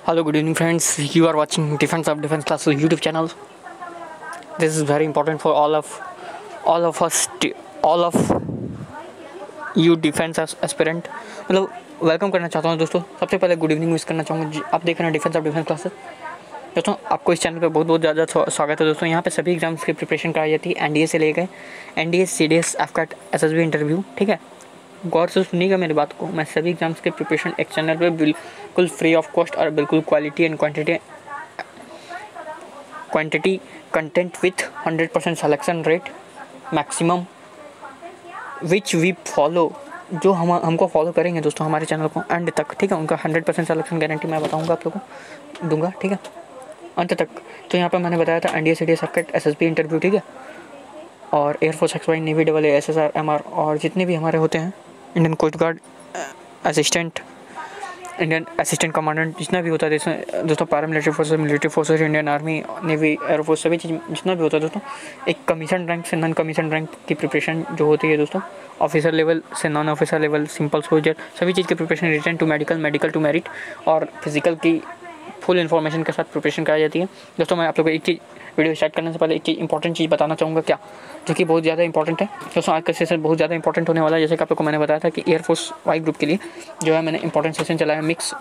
Hello, good evening, friends. You are watching Defense of Defense Classes YouTube channel. This is very important for all of us, all of you defence aspirant मतलब welcome करना चाहता हूँ दोस्तों। सबसे पहले good evening wish करना चाहूँगा। आप देख रहे हैं डिफेंस ऑफ डिफेंस क्लासेस। दोस्तों आपको इस चैनल पे बहुत बहुत ज़्यादा स्वागत है दोस्तों। यहाँ पे सभी एग्जाम्स की प्रिपरेशन कराई जाती है, एनडीए से लेकर NDA, CDS, AFCAT, SSB interview. ठीक है, गौर से सुनिएगा मेरी बात को। मैं सभी एग्जाम्स के प्रिपरेशन एक चैनल पे बिल्कुल फ्री ऑफ कॉस्ट और बिल्कुल quality and quantity content with 100% selection rate maximum which we follow, जो हमको फॉलो करेंगे दोस्तों हमारे चैनल को एंड तक। ठीक है, उनका 100% सिलेक्शन गारंटी मैं बताऊंगा आप लोगों को, दूंगा। ठीक है, अंत तक। तो यहाँ पे मैंने बताया था NDA, CDS, AFCAT, SSB interview. ठीक है, और air force, X Y, navy, double A, SSR, MR और जितने भी हमारे होते हैं, Indian coast guard assistant, Indian assistant commandant, जितना भी होता है दोस्तों, paramilitary forces, military forces, Indian army, navy, air force, सभी चीज़ जितना भी होता है दोस्तों, एक कमीशन रैंक से नॉन कमीशन रैंक की प्रिपरेशन जो होती है दोस्तों, ऑफिसर लेवल से non officer level, simple soldier, सभी चीज़ की preparation, return to medical, medical to merit और फिजिकल की फुल इन्फॉर्मेशन के साथ प्रिपरेशन कराई जाती है दोस्तों। मैं आप लोगों को एक चीज़ वीडियो स्टार्ट करने से पहले एक चीज़ इंपॉर्टेंट चीज़ बताना चाहूँगा, क्या जो कि बहुत ज़्यादा इंपॉर्टेंट है दोस्तों। आज का सेशन बहुत ज़्यादा इंपॉर्टेंट होने वाला है। जैसे कि आप लोग को मैंने बताया था कि एयरफोर्स वाई ग्रुप के लिए जो है मैंने इंपॉर्टेंट सेशन चलाया मिक्स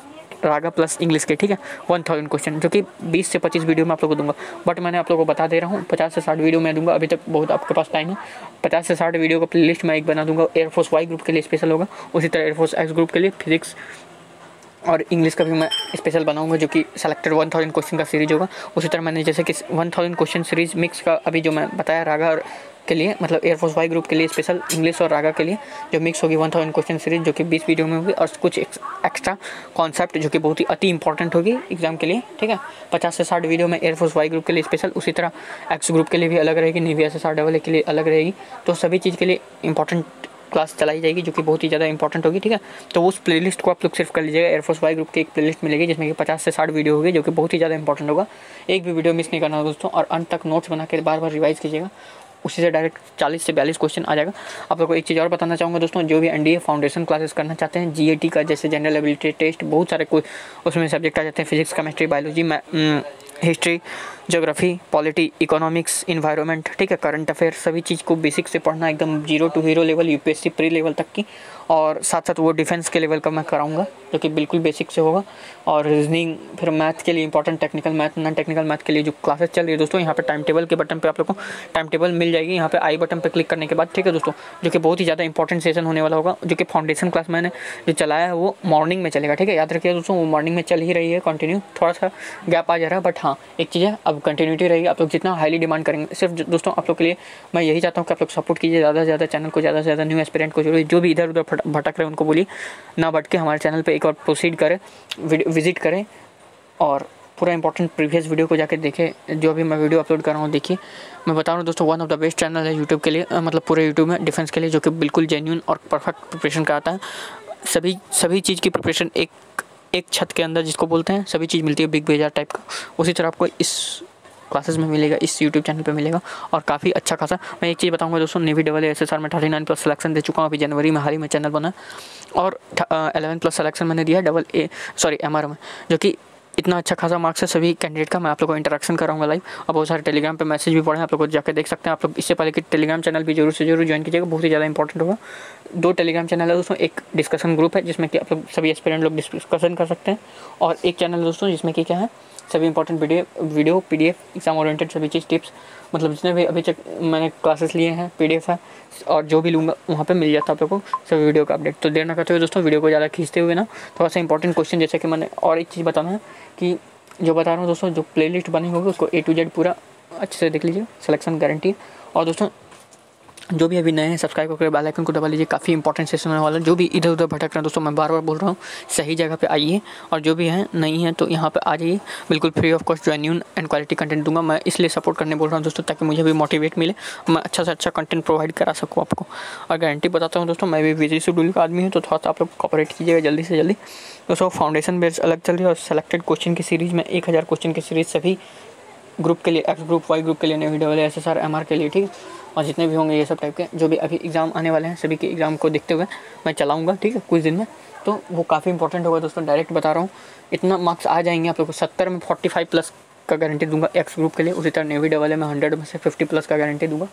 रागा प्लस इंग्लिश के। ठीक है, 1000 क्वेश्चन जो कि 20 से 25 वीडियो में आप लोगों को दूंगा। बट मैंने आप लोगों को बता दे रहा हूँ 50 से 60 वीडियो मैं दूंगा। अभी तक बहुत आपके पास टाइम है। 50 से 60 वीडियो का प्ले लिस्ट मैं एक बना दूंगा। एयरफोर्स वाई ग्रुप के लिए स्पेशल होगा, उसी तरह एयरफोर्स एक्स ग्रुप के लिए फिजिक्स और इंग्लिश का भी मैं स्पेशल बनाऊंगा, जो कि सेलेक्टेड 1000 क्वेश्चन का सीरीज होगा। उसी तरह मैंने जैसे कि 1000 क्वेश्चन सीरीज मिक्स का अभी जो मैं बताया रागा के लिए, मतलब एयरफोर्स वाई ग्रुप के लिए स्पेशल इंग्लिश और रागा के लिए जो मिक्स होगी 1000 क्वेश्चन सीरीज, जो कि 20 वीडियो में होगी, और कुछ एक्स्ट्रा कॉन्सेप्ट जो कि बहुत ही अति इंपॉर्टेंट होगी एग्जाम के लिए। ठीक है, 50 से 60 वीडियो में एयरफोर्स वाई ग्रुप के लिए स्पेशल, उसी तरह एक्स ग्रुप के लिए भी अलग रहेगी, नेवी एसएसआर डबल ए के लिए अलग रहेगी। तो सभी चीज़ के लिए इंपॉर्टेंट क्लास चलाई जाएगी जो कि बहुत ही ज़्यादा इंपॉर्टेंट होगी। ठीक है, तो उस प्लेलिस्ट को आप लोग सिर्फ कर लीजिएगा। एयरफोर्स वाई ग्रुप की एक प्लेलिस्ट मिलेगी जिसमें कि 50 से 60 वीडियो होगी, जो कि बहुत ही ज़्यादा इंपॉर्टेंट होगा। एक भी वीडियो मिस नहीं करना दोस्तों, और अंत तक नोट्स बना के बार बार रिवाइज कीजिएगा। उसी से डायरेक्ट 40 से 42 क्वेश्चन आ जाएगा। आप लोग को एक चीज़ और बताना चाहूँगा दोस्तों, जो भी एनडीए फाउंडेशन क्लासेस करना चाहते हैं, जीएटी का जैसे जनरल एबिलिटी टेस्ट, बहुत सारे कोई उसमें सब्जेक्ट आ जाते हैं, physics, chemistry, biology, history, geography, polity, economics, environment. ठीक है, करंट अफेयर, सभी चीज़ को बेसिक से पढ़ना एकदम 0 to hero level, UPSC pre level तक की, और साथ साथ वो डिफेंस के लेवल का मैं कराऊंगा जो कि बिल्कुल बेसिक से होगा। और रीजनिंग, फिर मैथ के लिए important, technical math, non technical math के लिए जो क्लासेस चल रही है दोस्तों, यहाँ पे टाइम टेबल के बटन पे आप लोग को टाइम टेबल मिल जाएगी, यहाँ पे आई बटन पे क्लिक करने के बाद। ठीक है दोस्तों, जो कि बहुत ही ज़्यादा इंपॉर्टेंट सेशन होने वाला होगा, जो कि फाउंडेशन क्लास मैंने जो चलाया है वो मॉर्निंग में चलेगा। ठीक है, याद रखिए दोस्तों, वो मॉर्निंग में चल ही रही है कंटिन्यू, थोड़ा सा गैप आ जा रहा है, बट हाँ एक चीज़ है, अब कंटिन्यूटी रहेगी। आप लोग जितना हाईली डिमांड करेंगे, सिर्फ दोस्तों आप लोग के लिए मैं यही चाहता हूँ कि आप लोग सपोर्ट कीजिए ज़्यादा से ज़्यादा चैनल को, ज़्यादा से ज़्यादा न्यू एस्पिरेंट को, जो भी इधर उधर भटक रहे हैं उनको बोलिए ना भटके, हमारे चैनल पे एक और प्रोसीड करें, विजिट करें और पूरा इंपॉर्टेंट प्रीवियस वीडियो को जाके देखें। जो भी मैं वीडियो अपलोड कर रहा हूँ देखिए। मैं बता रहा हूँ दोस्तों, one of the best channel है यूट्यूब के लिए, मतलब पूरे यूट्यूब में डिफेंस के लिए, जो कि बिल्कुल जेन्युइन और परफेक्ट प्रिपरेशन कराता है। सभी चीज़ की प्रिपरेशन एक छत के अंदर जिसको बोलते हैं, सभी चीज़ मिलती है बिग बाजार टाइप का। उसी तरह आपको इस क्लासेस में मिलेगा, इस यूट्यूब चैनल पे मिलेगा, और काफ़ी अच्छा खासा। मैं एक चीज़ बताऊंगा दोस्तों, नेवी डबल ए एसएसआर में 39+ सिलेक्शन दे चुका हूँ अभी जनवरी में, हाल ही में चैनल बना, और 11+ सिलेक्शन मैंने दिया एमआर में, जो कि इतना अच्छा खासा मार्क्स है सभी कैंडिडेट का। मैं आप लोगों को इंटरेक्शन कराऊंगा लाइव, और बहुत सारे टेलीग्राम पे मैसेज भी पढ़े, आप लोग को जाकर देख सकते हैं। आप लोग इससे पहले कि टेलीग्राम चैनल भी जरूर से जरूर ज्वाइन कीजिएगा, बहुत ही ज़्यादा इंपॉर्टेंट होगा। 2 टेलीग्राम चैनल है दोस्तों, एक डिस्कशन ग्रुप है जिसमें कि आप लोग सभी एस्पिरेंट लोग डिस्कशन कर सकते हैं, और एक चैनल दोस्तों जिसमें कि क्या है, सभी important video PDF, exam oriented सभी चीज़, टिप्स, मतलब जितने भी अभी तक मैंने क्लासेस लिए हैं पीडीएफ है, और जो भी लूँगा वहाँ पे मिल जाता है आप लोगों को सभी वीडियो का अपडेट। तो देर ना करते हुए दोस्तों, वीडियो को ज़्यादा खींचते हुए ना, थोड़ा सा इंपॉर्टेंट क्वेश्चन, जैसे कि मैंने और एक चीज़ बताना है कि जो बता रहा हूँ दोस्तों, जो प्लेलिस्ट बनी होगी उसको A to Z पूरा अच्छे से देख लीजिए, सिलेक्शन गारंटी। और दोस्तों जो भी अभी नए हैं, सब्सक्राइब करके बेल आइकन को दबा लीजिए, काफ़ी इंपॉर्टेंट सेशन होने वाला है। जो भी इधर उधर भटक रहे हैं दोस्तों, मैं बार बार बोल रहा हूँ, सही जगह पे आइए, और जो भी हैं नहीं है तो यहाँ पे आ जाइए, बिल्कुल free of cost genuine and quality content दूंगा। मैं इसलिए सपोर्ट करने बोल रहा हूँ दोस्तों, ताकि मुझे भी मोटिवेट मिले, मैं अच्छा से अच्छा कंटेंट प्रोवाइड करा सकूँ आपको। और गारंटी बताता हूँ दोस्तों, मैं भी बिजी शेड्यूल का आदमी हूँ, तो थोड़ा सा आप लोग कॉपरेट कीजिएगा जल्दी से जल्दी दोस्तों। फाउंडेशन बेस अलग चल रही है, और सेलेक्टेड क्वेश्चन की सीरीज़ में 1000 क्वेश्चन की सीरीज़ सभी ग्रुप के लिए, एक्स ग्रुप, वाई ग्रुप के लिए, नेवी डबल एसएसआर एमआर के लिए। ठीक है, और जितने भी होंगे ये सब टाइप के जो भी अभी एग्ज़ाम आने वाले हैं, सभी के एग्ज़ाम को देखते हुए मैं चलाऊंगा। ठीक है, कुछ दिन में तो वो काफ़ी इंपॉर्टेंट होगा दोस्तों, डायरेक्ट बता रहा हूँ। इतना मार्क्स आ जाएंगे आप लोग को, 70 में 45 प्लस का गारंटी दूंगा एक्स ग्रुप के लिए। उसी तरह नेवी डबल ए में 100 में से 50 प्लस का गारंटी दूंगा,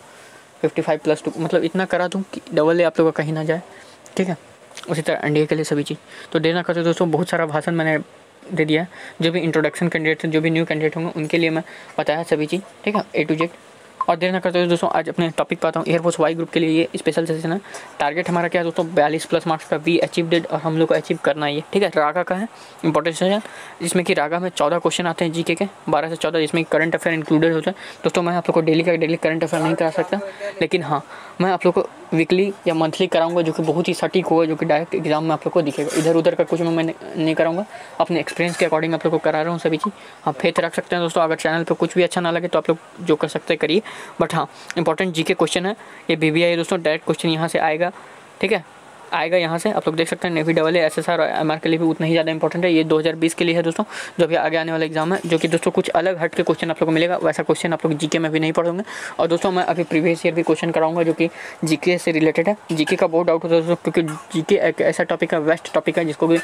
55 प्लस टू, मतलब इतना करा दूँ कि डबल ए आप लोग का कहीं ना जाए, ठीक है। उसी तरह एनडीए के लिए सभी चीज़। तो देना करते दोस्तों, बहुत सारा भाषण मैंने दे दिया है। जो भी इंट्रोडक्शन कैंडिडेट हैं, जो भी न्यू कैंडिडेट होंगे, उनके लिए मैं बताया सभी चीज़, ठीक है, A to Z। और देर ना करते हुए दोस्तों आज अपने टॉपिक पे आता हूँ। एयरफोर्स वाई ग्रुप के लिए ये स्पेशल सेशन है। टारगेट हमारा क्या है दोस्तों, 42 प्लस मार्क्स का वी अचीव्ड, और हम लोग को अचीव करना है ये, ठीक है। रागा का है इंपॉर्टेंट सेशन, जिसमें कि रागा में 14 क्वेश्चन आते हैं जीके के, 12 से 14, जिसमें करंट अफेयर इंक्लूडेड होता है। दोस्तों मैं आप लोग को डेली का डेली करंट अफेयर नहीं करा सकता, लेकिन हाँ मैं आप लोग को वीकली या मंथली कराऊंगा, जो कि बहुत ही सटीक होगा, जो कि डायरेक्ट एग्जाम में आप लोग को दिखेगा। इधर उधर का कुछ मैं नहीं कराऊंगा, अपने एक्सपीरियंस के अकॉर्डिंग आप लोग को करा रहा हूँ सभी चीज़। आप फेथ रख सकते हैं दोस्तों। अगर चैनल पे कुछ भी अच्छा ना लगे तो आप लोग जो कर सकते हैं करिए, बट हाँ इंपॉर्टेंट जीके क्वेश्चन है। ये बीबीआई है दोस्तों, डायरेक्ट क्वेश्चन यहाँ से आएगा, ठीक है, आएगा यहाँ से। आप लोग देख सकते हैं नेवी डबल ए, SSR और MR के लिए भी उतना ही ज़्यादा इंपॉर्टेंट है। ये 2020 के लिए है दोस्तों, जो भी आगे आने वाला एग्जाम है, जो कि दोस्तों कुछ अलग हट के क्वेश्चन आप लोग को मिलेगा। वैसा क्वेश्चन आप लोग जीके में भी नहीं पढ़ोगे। और दोस्तों मैं अभी प्रीवियस ईयर भी क्वेश्चन कराऊंगा, जो कि जीके से रिलेटेड है। जीके का बहुत डाउट होता है दोस्तों, क्योंकि जीके एक ऐसा टॉपिक है, वेस्ट टॉपिक है, जिसको भी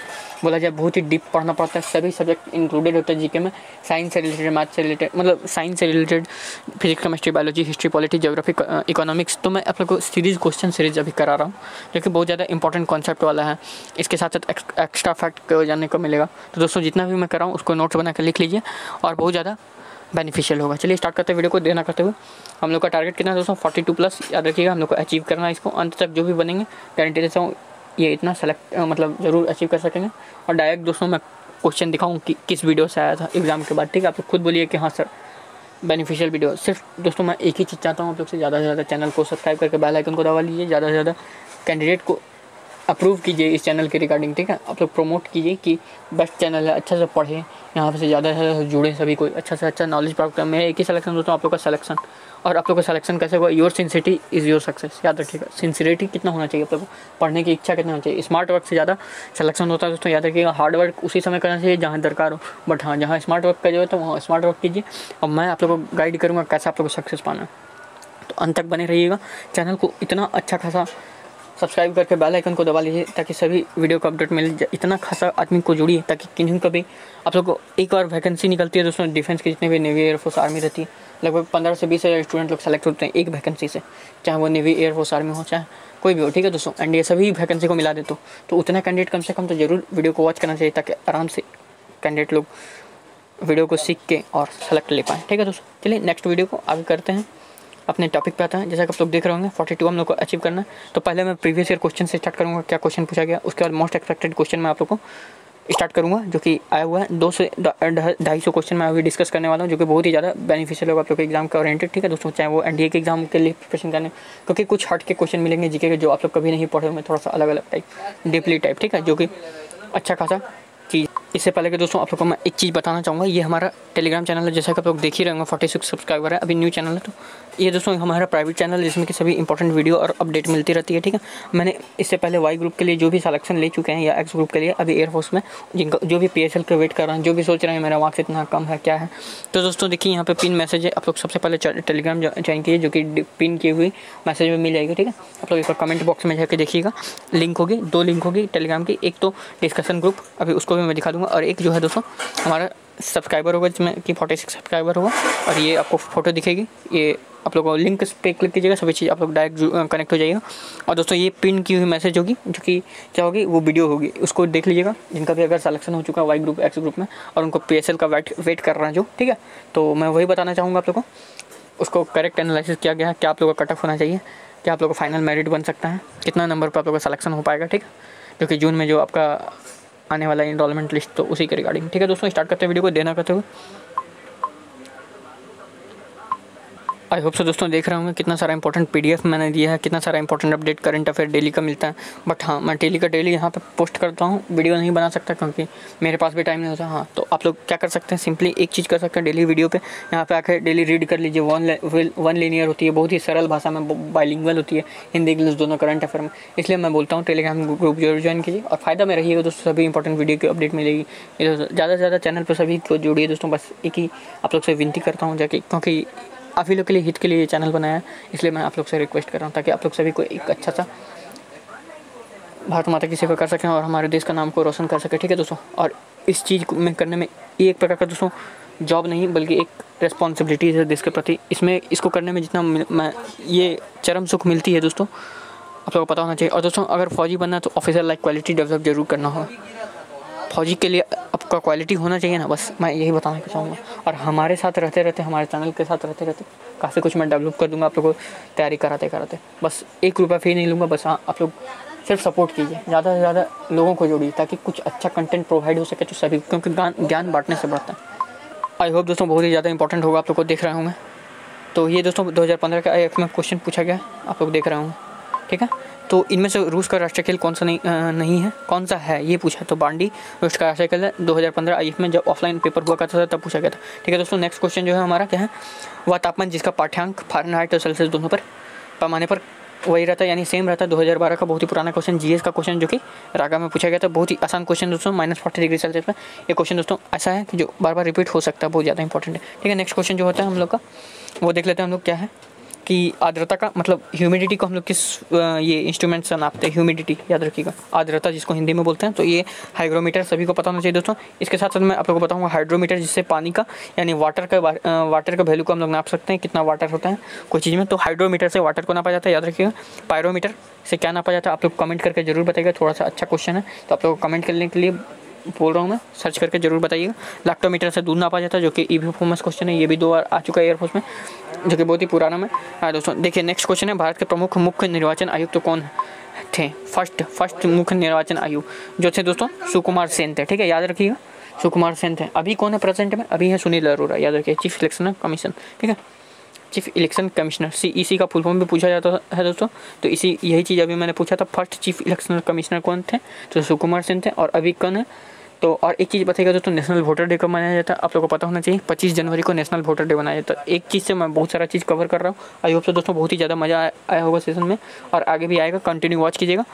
बोला जाए बहुत ही डीप पढ़ना पड़ता है। सभी सब्जेक्ट इंक्लूडेड होते हैं जीके में, साइंस से रिलेटेड, मैथ से रिलेटेड, मतलब साइंस से related, physics, chemistry, biology, history, polity, geography, economics. तो मैं आप लोग को सीरीज क्वेश्चन सीरीज अभी करा रहा हूँ, जो कि बहुत ज़्यादा इंपॉर्टेंट कॉन्सेप्ट वाला है। इसके साथ साथ एक्स्ट्रा फैक्ट को जानने को मिलेगा। तो दोस्तों जितना भी मैं कर रहा हूँ उसको नोट्स बना कर लिख लीजिए, और बहुत ज़्यादा बेनिफिशियल होगा। चलिए स्टार्ट करते हैं वीडियो को। देना करते हुए हम लोग का टारगेट कितना है दोस्तों, 42 प्लस, याद रखिएगा। हम लोग को अचीव करना है इसको, अंत तक जो भी बनेंगे गारंटी देता हूँ ये इतना सेलेक्ट मतलब ज़रूर अचीव कर सकेंगे। और डायरेक्ट दोस्तों मैं क्वेश्चन दिखाऊँ कि किस वीडियो से आया था एग्जाम के बाद, ठीक है। आप लोग खुद बोलिए कि हाँ सर बेनिफिशियल वीडियो। सिर्फ दोस्तों मैं एक ही चीज़ चाहता हूँ आप लोग से, ज़्यादा से ज़्यादा चैनल को सब्सक्राइब करके बेल आइकन को दबा लीजिए, ज़्यादा से ज़्यादा कैंडिडेट को अप्रूव कीजिए इस चैनल के रिगार्डिंग, ठीक है। आप लोग प्रमोट कीजिए कि बेस्ट चैनल है, अच्छा से पढ़ें, यहाँ से ज़्यादा जुड़े, सभी को अच्छा से अच्छा नॉलेज प्राप्त करें। मैं एक ही सिलेक्शन दोस्तों आप लोग का सिलेक्शन, और आप लोग का सिलेक्शन कैसे होगा, your sincerity is your success. याद रखिएगा, सिंसियरिटी कितना होना चाहिए आप लोग को, पढ़ने की इच्छा कितना होना चाहिए। स्मार्ट वर्क से ज़्यादा सिलेक्शन होता है दोस्तों, याद रखिएगा। हार्ड वर्क उसी समय करना चाहिए जहाँ दरकार हो, बट हाँ जहाँ स्मार्ट वर्क का जो है तो वहाँ स्मार्ट वर्क कीजिए। और मैं आप लोग को गाइड करूँगा कैसे आप लोग को सक्सेस पाना है। तो अंत तक बने रहिएगा। चैनल को इतना अच्छा खासा सब्सक्राइब करके बेल आइकन को दबा लीजिए, ताकि सभी वीडियो का अपडेट मिल जाए। इतना खासा आदमी को जोड़िए, ताकि किन्हीं को भी आप लोग को एक और वैकेंसी निकलती है दोस्तों, डिफेंस की जितने भी नेवी, एयरफोर्स, आर्मी रहती है, लगभग 15 से 20 हज़ार स्टूडेंट लोग सेलेक्ट होते हैं एक वैकेंसी से, चाहे वो नेवी, एयरफोर्स, आर्मी हो, चाहे कोई भी हो, ठीक है दोस्तों। एंड ये सभी वैकेंसी को मिला दे तो उतना कैंडिडेट कम से कम तो जरूर वीडियो को वॉच करना चाहिए, ताकि आराम से कैंडिडेट लोग वीडियो को सीख के और सेलेक्ट ले पाएँ, ठीक है दोस्तों। चलिए नेक्स्ट वीडियो को आगे करते हैं, अपने टॉपिक पे आता है। जैसा कि आप लोग देख रहे होंगे 42 हम लोग को अचीव करना है। तो पहले मैं प्रीवियस ईयर क्वेश्चन से स्टार्ट करूँगा, क्या क्वेश्चन पूछा गया, उसके बाद मोस्ट एक्सपेक्टेड क्वेश्चन मैं आप लोग को स्टार्ट करूँगा, जो कि आया हुआ है 200 से 250 क्वेश्चन मैं अभी डिस्कस करने वाला हूँ, जो कि बहुत ही ज़्यादा बेनिफिशियल होगा आप लोग के एग्जाम के ओरिएंटेड, ठीक है दोस्तों। चाहे वो एनडीए के एग्जाम के लिए प्रिपरेशन करने, क्योंकि कुछ हट के क्वेश्चन मिलेंगे जीके के, जो आप लोग कभी नहीं पढ़े होंगे, थोड़ा सा अलग अलग टाइप, डीपली टाइप, ठीक है, जो कि अच्छा खासा चीज़। इससे पहले कि दोस्तों आप लोग को मैं एक चीज़ बताना चाहूँगा, ये हमारा टेलीग्राम चैनल है, जैसा कि आप लोग देख ही रहे होंगे, 46 सब्सक्राइबर है, अभी न्यू चैनल है। तो ये दोस्तों हमारा प्राइवेट चैनल है, जिसमें कि सभी इंपॉर्टेंट वीडियो और अपडेट मिलती रहती है, ठीक है। मैंने इससे पहले वाई ग्रुप के लिए जो भी सिलेक्शन ले चुके हैं, या एक्स ग्रुप के लिए अभी एयरफोर्स में जिनका जो भी PSL के वेट कर रहे हैं, जो भी सोच रहे हैं मेरा मार्क्स इतना कम है क्या है, तो दोस्तों देखिए यहाँ पे पिन मैसेज है, आप लोग सबसे पहले टेलीग्राम ज्वाइन कीजिए, जो कि पिन की हुई मैसेज में मिल जाएगी, ठीक है। आप लोग एक बार कमेंट बॉक्स में जाकर देखिएगा, लिंक होगी, 2 लिंक होगी टेलीग्राम की, एक तो डिस्कशन ग्रुप, अभी उसको भी मैं दिखा दूँगा, और एक जो है दोस्तों हमारा सब्सक्राइबर होगा, जिसमें कि 46 सब्सक्राइबर होगा, और ये आपको फोटो दिखेगी, ये आप लोग लिंक पे क्लिक कीजिएगा, सभी चीज़ आप लोग डायरेक्ट कनेक्ट हो जाइएगा। और दोस्तों ये पिन की हुई मैसेज होगी, जो कि क्या होगी, वो वीडियो होगी, उसको देख लीजिएगा, जिनका भी अगर सिलेक्शन हो चुका है वाई ग्रुप, एक्स ग्रुप में, और उनको PSL का वेट कर रहा है जो, ठीक है। तो मैं वही बताना चाहूँगा आप लोग को, उसको करेक्ट एनालिसिस किया गया है, क्या आप लोग का कट ऑफ होना चाहिए, क्या आप लोग का फाइनल मेरिट बन सकता है, कितना नंबर पर आप लोग का सिलेक्शन हो पाएगा, ठीक है, जो कि जून में जो आपका आने वाला इनरोलमेंट लिस्ट, तो उसी के रिगार्डिंग, ठीक है दोस्तों। स्टार्ट करते हैं वीडियो को, देना करते हुए। आई होप सो दोस्तों देख रहे होंगे कितना सारा इंपॉर्टेंट PDF मैंने दिया है, कितना सारा important update current affair daily का मिलता है। बट हाँ मैं डेली का डेली यहाँ पे पोस्ट करता हूँ, वीडियो नहीं बना सकता क्योंकि मेरे पास भी टाइम नहीं होता। हाँ तो आप लोग क्या कर सकते हैं, सिंपली एक चीज़ कर सकते हैं, डेली वीडियो पे यहाँ पे आकर डेली रीड कर लीजिए। वन लीनियर होती है, बहुत ही सरल भाषा में, बाइलिंगुअल होती है, हिंदी इंग्लिश दोनों करंट अफेयर में। इसलिए मैं बोलता हूँ टेलीग्राम ग्रुप जरूर ज्वाइन कीजिए, और फायदा में रहिएगा दोस्तों, सभी इंपॉर्टेंट वीडियो की अपडेट मिलेगी। ज़्यादा से ज़्यादा चैनल पर सभी को जोड़िए दोस्तों, बस एक ही आप लोग से विनती करता हूँ जाके, क्योंकि आप ही लोग के लिए, हित के लिए ये चैनल बनाया है, इसलिए मैं आप लोग से रिक्वेस्ट कर रहा हूँ, ताकि आप लोग सभी को एक अच्छा सा भारत माता की सेवा कर सकें और हमारे देश का नाम को रोशन कर सकें। ठीक है दोस्तों, और इस चीज़ को में करने में ये एक प्रकार का दोस्तों जॉब नहीं बल्कि एक रिस्पॉन्सिबिलिटी है देश के प्रति। इसको करने में जितना मैं ये चरम सुख मिलती है दोस्तों, आप लोगों को पता होना चाहिए। और दोस्तों अगर फौजी बनना है तो ऑफिसर लाइक क्वालिटी डेवलप जरूर करना हो। फौजी के लिए आपका क्वालिटी होना चाहिए ना, बस मैं यही बताना चाहूँगा। और हमारे साथ रहते रहते, हमारे चैनल के साथ रहते रहते काफ़ी कुछ मैं डेवलप कर दूँगा आप लोगों को तैयारी कराते कराते। बस 1 रुपया फी नहीं लूँगा, बस हाँ आप लोग सिर्फ सपोर्ट कीजिए, ज़्यादा से ज़्यादा लोगों को जोड़िए ताकि कुछ अच्छा कंटेंट प्रोवाइड हो सके तो सभी, क्योंकि ज्ञान बांटने से बढ़ता है। आई होप दोस्तों बहुत ही ज़्यादा इंपॉर्टेंट होगा आप लोग को देख रहे होंगे। तो ये दोस्तों 2015 का IAF में क्वेश्चन पूछा गया, आप लोग देख रहे होंगे। ठीक है, तो इनमें से रूस का राष्ट्रीय खेल कौन सा नहीं है, कौन सा है ये पूछा। तो बांडी रूस का राष्ट्रीय खेल है। 2015 IAF में जब ऑफलाइन पेपर हुआ करता था तब पूछा गया था। ठीक है दोस्तों, नेक्स्ट क्वेश्चन जो है हमारा क्या है, वह तापमान जिसका पाठ्यांक फ़ारेनहाइट और सेल्सियस दोनों पर पैमाने पर वही रहता है, यानी सेम रहता है। 2012 का बहुत ही पुराना क्वेश्चन, GS का क्वेश्चन जो कि रागा में पूछा गया था। बहुत ही आसान क्वेश्चन दोस्तों, -40 डिग्री सेल्सियस पर। ये क्वेश्चन दोस्तों ऐसा है कि जो बार बार रिपीट हो सकता है, बहुत ज़्यादा इंपॉर्टेंट है। ठीक है, नेक्स्ट क्वेश्चन जो होता है हम लोग का वो देख लेते हैं हम लोग क्या है कि आर्द्रता का मतलब ह्यूमिडिटी को हम लोग किस ये इंस्ट्रूमेंट से नापते हैं। ह्यूमिडिटी याद रखिएगा, आर्द्रता जिसको हिंदी में बोलते हैं, तो ये हाइग्रोमीटर सभी को पता होना चाहिए दोस्तों। इसके साथ साथ मैं आप लोगों को बताऊंगा हाइड्रोमीटर, जिससे पानी का यानी वाटर का वैल्यू को हम लोग नाप सकते हैं, कितना वाटर होता है कोई चीज़ में। तो हाइड्रोमीटर से वाटर को नापा जाता है, याद रखिएगा। पायरोमीटर से क्या नापा जाता है आप लोग कमेंट करके जरूर बताइएगा, थोड़ा सा अच्छा क्वेश्चन है तो आप लोग कमेंट करने के लिए बोल रहा हूँ मैं, सर्च करके जरूर बताइएगा। लैक्टोमीटर से दूध नापा जाता है, जो कि ईवी फेमस क्वेश्चन है, ये भी 2 बार आ चुका है एयरफोर्स में, जो कि बहुत ही पुराना में। दोस्तों देखिए नेक्स्ट क्वेश्चन है, भारत के प्रमुख मुख्य निर्वाचन आयुक्त कौन थे। फर्स्ट मुख्य निर्वाचन आयुक्त जो थे दोस्तों सुकुमार सेन थे। ठीक है, याद रखिएगा सुकुमार सेन थे। अभी कौन है प्रेजेंट में, अभी है सुनील अरोड़ा, याद रखिए, चीफ इलेक्शन कमीशन। ठीक है, चीफ इलेक्शन कमिश्नर, CEC का फुल फॉर्म भी पूछा जाता है दोस्तों। तो यही चीज़ अभी मैंने पूछा था, फर्स्ट चीफ इलेक्शन कमिश्नर कौन थे, तो सुकुमार सेन थे। और अभी कौन है, तो और एक चीज़ बताइएगा दोस्तों, नेशनल वोटर डे कब मनाया जाता है, आप लोगों को पता होना चाहिए। 25 जनवरी को नेशनल वोटर डे मनाया जाता है। एक चीज़ से मैं बहुत सारा चीज़ कवर कर रहा हूँ। आई होप से दोस्तों बहुत ही ज़्यादा मज़ा आया होगा सेशन में, और आगे भी आएगा, कंटिन्यू वॉच कीजिएगा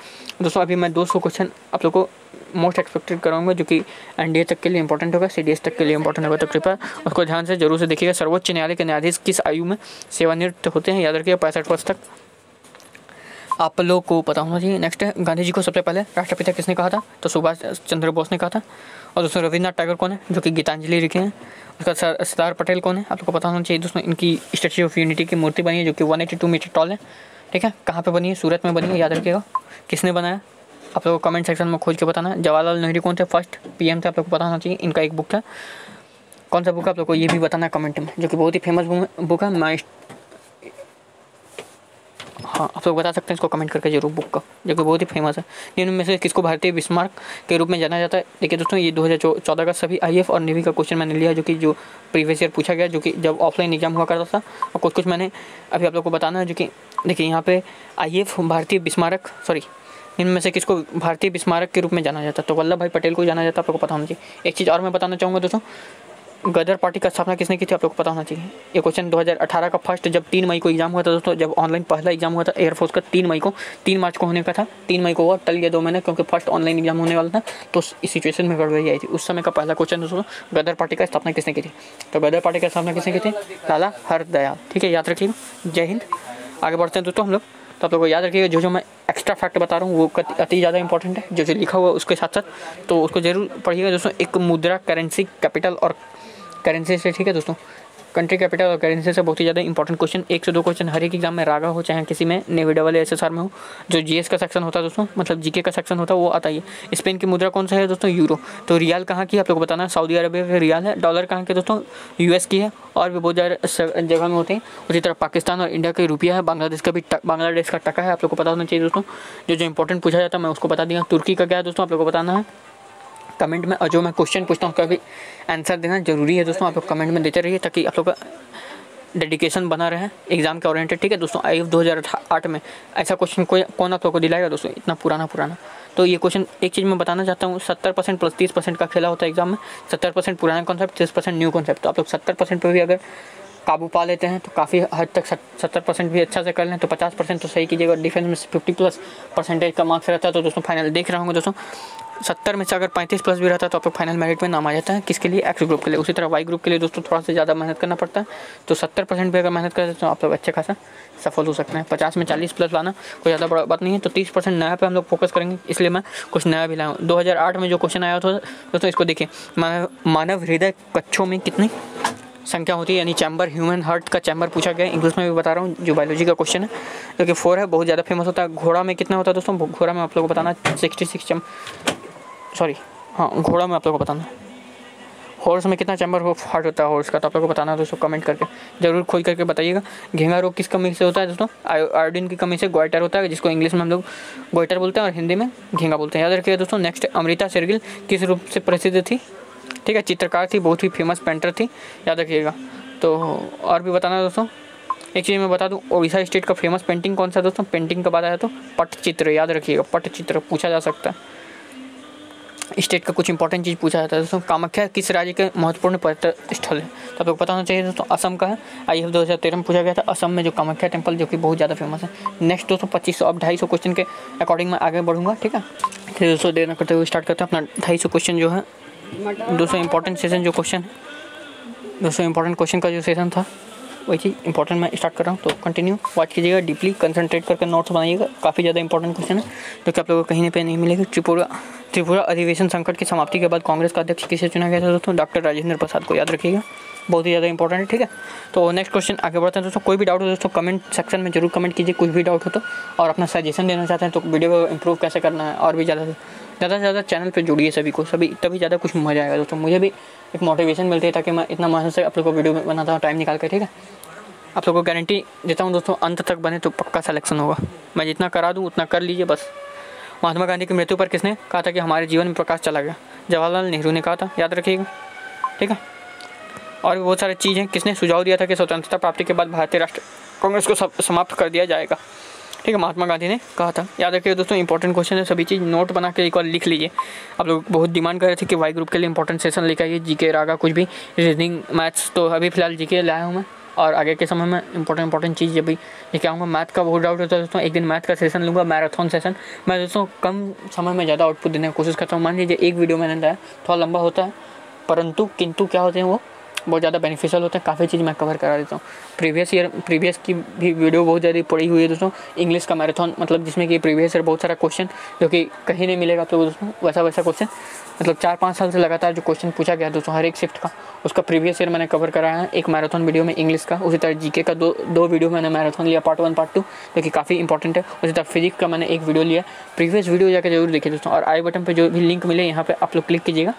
दोस्तों। अभी मैं 200 क्वेश्चन आप लोग को मोस्ट एक्सपेक्टेड कराऊंगा, जो कि NDA तक के लिए इंपॉर्टेंट होगा, CDS तक के लिए इंपॉर्टेंट होगा। तो कृपया उसको ध्यान से जरूर से देखिएगा। सर्वोच्च न्यायालय के न्यायाधीश किस आयु में सेवानिवृत्त होते हैं, याद रखिएगा 65 वर्ष तक, आप लोग को पता होना चाहिए। नेक्स्ट है, गांधी जी को सबसे पहले राष्ट्रपिता किसने कहा था, तो सुभाष चंद्र बोस ने कहा था। और दोस्तों रविन्द्रनाथ टैगोर कौन है, जो कि गीतांजलि लिखे हैं। उसका सरदार पटेल कौन है, आप लोग को पता होना चाहिए दोस्तों। इनकी स्टैच्यू ऑफ यूनिटी की मूर्ति बनी है, जो कि 182 मीटर टॉल है। ठीक है, कहाँ पे बनी है, सूरत में बनी है, याद रखिएगा। किसने बनाया, आप लोगों को कमेंट सेक्शन में खोज के बताना। जवाहरलाल नेहरू कौन थे, फर्स्ट PM थे, आप लोग को पता होना चाहिए। इनका एक बुक था, कौन सा बुक है आप लोग को ये भी बताना कमेंट में, जो कि बहुत ही फेमस बुक है। मैं हाँ आप लोग बता सकते हैं इसको कमेंट करके जरूर, बुक का जो कि बहुत ही फेमस है। इनमें से किसको भारतीय बिस्मार्क के रूप में जाना जाता है। देखिए दोस्तों, ये 2014 का सभी IAF और नेवी का क्वेश्चन मैंने लिया, जो कि जो प्रीवियस ईयर पूछा गया, जो कि जब ऑफलाइन एग्जाम हुआ करता था। और कुछ मैंने अभी आप लोग को बताना है, जो कि देखिए यहाँ पे IAF भारतीय बिस्मारक, इनमें से किसको भारतीय बिस्मारक के रूप में जाना जाता है, तो वल्लभ भाई पटेल को जाना जाता है, आप लोग को पता होना चाहिए। एक चीज़ और मैं बताना चाहूँगा दोस्तों, गदर पार्टी का स्थापना किसने की थी, आप लोग को पता होना चाहिए। ये क्वेश्चन 2018 का फर्स्ट, जब 3 मई को एग्जाम हुआ था दोस्तों, जब ऑनलाइन पहला एग्जाम हुआ था एयरफोर्स का 3 मार्च को होने का था। 3 मई को हुआ, टल गया 2 महीने, क्योंकि फर्स्ट ऑनलाइन एग्जाम होने वाला था, तो इस सिचुएशन में गड़बड़ी आई थी। उस समय का पहला क्वेश्चन दोस्तों, गदर पार्टी का स्थापना किसने की थी, तो गदर पार्टी का स्थापना किसने की थी, लाला हरदयाल। ठीक है, याद रखिएगा। जय हिंद। आगे बढ़ते हैं दोस्तों हम लोग, तो आप लोग को याद रखिएगा, जो मैं एक्स्ट्रा फैक्ट बता रहा हूँ वो अति ज़्यादा इंपॉर्टेंट है, जो लिखा हुआ उसके साथ साथ, तो उसको जरूर पढ़िएगा दोस्तों। एक मुद्रा, करेंसी, कैपिटल और करेंसी से, ठीक है दोस्तों, कंट्री कैपिटल और करेंसी से बहुत ही ज़्यादा इंपॉर्टेंट क्वेश्चन, 1 से 2 क्वेश्चन हर एक एग्जाम में, रागा हो चाहे किसी में नेवी डबल SSR में हो। जो GS का सेक्शन होता है दोस्तों, मतलब GK का सेक्शन होता है, वो आता ही है। स्पेन की मुद्रा कौन सा है दोस्तों, यूरो। तो रियाल कहाँ की, आप लोग को बताना है, सऊदी अरबिया का रियाल है। डॉलर कहाँ के दोस्तों, US की है, और भी बहुत ज़्यादा जगह में होते हैं। उसी तरह पाकिस्तान और इंडिया का रुपया है। बांग्लादेश का टका है, आप लोग को पता होना चाहिए दोस्तों। जो इंपॉर्टेंट पूछा जाता है मैं उसको बता दिया। तुर्की का क्या है दोस्तों, आप लोग को बताना है कमेंट में। और जो मैं क्वेश्चन पूछता हूँ उसका भी आंसर देना जरूरी है दोस्तों। आप लोग कमेंट में देते रहिए, ताकि आप लोग का डेडिकेशन बना रहे एग्जाम के ओरिएंटेड। ठीक है दोस्तों, IAF 2008 में ऐसा क्वेश्चन कौन आप लोग को दिलाएगा दोस्तों, इतना पुराना। तो ये क्वेश्चन, एक चीज़ मैं बताना चाहता हूँ, 70% प्लस 30% का खेला होता है एग्जाम में। 70% पुराना कॉन्सेप्ट, 30% न्यू कॉन्सेप्ट। तो आप लोग 70% पर भी अगर काबू पा लेते हैं तो काफ़ी हद तक 70% भी अच्छा से कर लें तो 50% तो सही कीजिएगा। डिफेंस में 50+ का मार्क्स रहता है तो दोस्तों फाइनल देख रहा हूँ दोस्तों 70 में से अगर 35+ भी रहता है तो आप लोग फाइनल मेरिट में नाम आ जाता है। किसके लिए? एक्स ग्रुप के लिए। उसी तरह वाई ग्रुप के लिए दोस्तों थोड़ा सा ज़्यादा मेहनत करना पड़ता है, तो 70% भी अगर मेहनत करते तो आप लोग अच्छे खासा सफल हो सकते हैं। 50 में 40+ लाना कोई ज़्यादा बड़ा बात नहीं है, तो 30% नया पे हम लोग फोकस करेंगे, इसलिए मैं कुछ नया भी लाया हूँ। 2008 में जो क्वेश्चन आया था दोस्तों इसको देखिए, मानव हृदय कक्षों में कितनी संख्या होती है, यानी चैम्बर, ह्यूमन हार्ट का चैम्बर पूछा गया है। इंग्लिश में भी बता रहा हूँ, जो बायोलॉजी का क्वेश्चन है जो कि 4 है, बहुत ज़्यादा फेमस होता है। घोड़ा में कितना होता है दोस्तों? घोड़ा में आप लोगों को बताना 66 घोड़ा में आप लोगों को बताना। हॉर्स में कितना चैम्बर हार्ट होता है हॉर्स का, तो आप लोगों को बताना है दोस्तों, कमेंट करके जरूर खोज करके बताइएगा। घेंगा रोग किस कमी से होता है दोस्तों? आयोडीन की कमी से गोइटर होता है, जिसको इंग्लिश में हम लोग गोइटर बोलते हैं और हिंदी में घेंगा बोलते हैं, याद रखिएगा दोस्तों। नेक्स्ट, अमृता शेरगिल किस रूप से प्रसिद्ध थी? ठीक है, चित्रकार थी, बहुत ही फेमस पेंटर थी, याद रखिएगा। तो और भी बताना दोस्तों, एक चीज़ मैं बता दूं, उड़ीसा स्टेट का फेमस पेंटिंग कौन सा दोस्तों? पेंटिंग का बात आया तो पटचित्र, याद रखिएगा, पटचित्र पूछा जा सकता है। स्टेट का कुछ इंपॉर्टेंट चीज़ पूछा जाता है दोस्तों। कामाख्या किस राज्य के महत्वपूर्ण पर्यटन स्थल है? तो आप लोग पता होना चाहिए दोस्तों, असम का है। IF 2013 में पूछा गया था, असम में जो कामाख्या टेम्पल जो कि बहुत ज़्यादा फेमस है। नेक्स्ट दोस्तों 2500 अब 250 क्वेश्चन के अकॉर्डिंग मैं आगे बढ़ूंगा, ठीक है। फिर दोस्तों देर न करते हुए स्टार्ट करते हैं अपना 250 क्वेश्चन जो है। दोस्तों इंपॉर्टेंट सेशन जो क्वेश्चन है, दोस्तों इंपॉर्टेंट क्वेश्चन का जो सेशन था वही चीज़ इंपॉर्टेंट मैं स्टार्ट कर रहा हूँ, तो कंटिन्यू वॉच कीजिएगा, डीपली कंसंट्रेट करके नोट्स बनाइएगा। काफ़ी ज़्यादा इंपॉर्टेंट क्वेश्चन है जो कि आप लोगों को कहीं पे नहीं मिलेगा। त्रिपुरा अधिवेशन संकट की समाप्ति के बाद कांग्रेस का अध्यक्ष किसे चुना गया था दोस्तों? डॉक्टर राजेंद्र प्रसाद को, याद रखिएगा, बहुत ही ज़्यादा इंपॉर्टेंट है, ठीक है। तो नेक्स्ट क्वेश्चन आगे बढ़ते हैं दोस्तों। कोई भी डाउट हो दोस्तों कमेंट सेक्शन में जरूर कमेंट कीजिए, कुछ भी डाउट हो तो, और अपना सजेशन देना चाहते हैं तो वीडियो को इंप्रूव कैसे करना है, और भी ज़्यादा से ज़्यादा चैनल पे जुड़िए सभी को, तभी ज़्यादा कुछ मज़ा आएगा दोस्तों। मुझे भी एक मोटिवेशन मिलती है ताकि मैं इतना मेहनत से आप लोगों को वीडियो बनाता हूँ टाइम निकाल कर, ठीक है। आप लोगों को गारंटी देता हूँ दोस्तों, अंत तक बने तो पक्का सिलेक्शन होगा। मैं जितना करा दूँ उतना कर लीजिए बस। महात्मा गांधी की मृत्यु पर किसने कहा था कि हमारे जीवन में प्रकाश चला गया? जवाहरलाल नेहरू ने कहा था, याद रखिएगा, ठीक है। और भी बहुत सारी चीज़ें किसने सुझाव दिया था कि स्वतंत्रता प्राप्ति के बाद भारतीय राष्ट्र कांग्रेस को समाप्त कर दिया जाएगा? ठीक है, महात्मा गांधी ने कहा था, याद रखिए दोस्तों। इंपॉर्टेंट क्वेश्चन है, सभी चीज़ नोट बना के एक बार लिख लीजिए। आप लोग बहुत डिमांड कर रहे थे कि वाई ग्रुप के लिए इंपॉर्टेंट सेशन लेकर आइए, जीके रागा कुछ भी, रीजनिंग, मैथ्स, तो अभी फिलहाल जीके लाया हूँ मैं, और आगे के समय में इंपॉर्टेंट चीज़ जब भी लेके आऊँगा। मैथ का बहुत डाउट होता है दोस्तों, एक दिन मैथ का सेशन लूँगा, मैराथन सेशन। मैं दोस्तों कम समय में ज़्यादा आउटपुट देने की कोशिश करता हूँ। मान लीजिए एक वीडियो मैंने लाया, थोड़ा लंबा होता है, परंतु किंतु क्या होते हैं वो बहुत ज़्यादा बेनिफिशियल होता है, काफ़ी चीज़ मैं कवर करा देता हूँ। प्रीवियस की भी वीडियो बहुत ज़्यादा पड़ी हुई है दोस्तों। इंग्लिश का मैराथन, मतलब जिसमें कि प्रीवियस ईयर बहुत सारा क्वेश्चन जो कि कहीं नहीं मिलेगा तो दोस्तों वैसा क्वेश्चन, मतलब 4-5 साल से लगातार जो क्वेश्चन पूछा गया दोस्तों हर एक शिफ्ट का, उसका प्रीवियस ईयर मैंने कवर कराया है एक मैराथन वीडियो में इंग्लिश का। उसी तरह जीके का दो वीडियो मैंने मैराथन लिया, पार्ट 1 पार्ट 2, जो कि काफ़ी इंपॉर्टेंट है। उसी तरह फिजिक्स का मैंने एक वीडियो लिया, प्रीवियस वीडियो जाकर जरूर देखिए दोस्तों। और आई बटन पर जो भी लिंक मिले यहाँ पर आप लोग क्लिक कीजिएगा,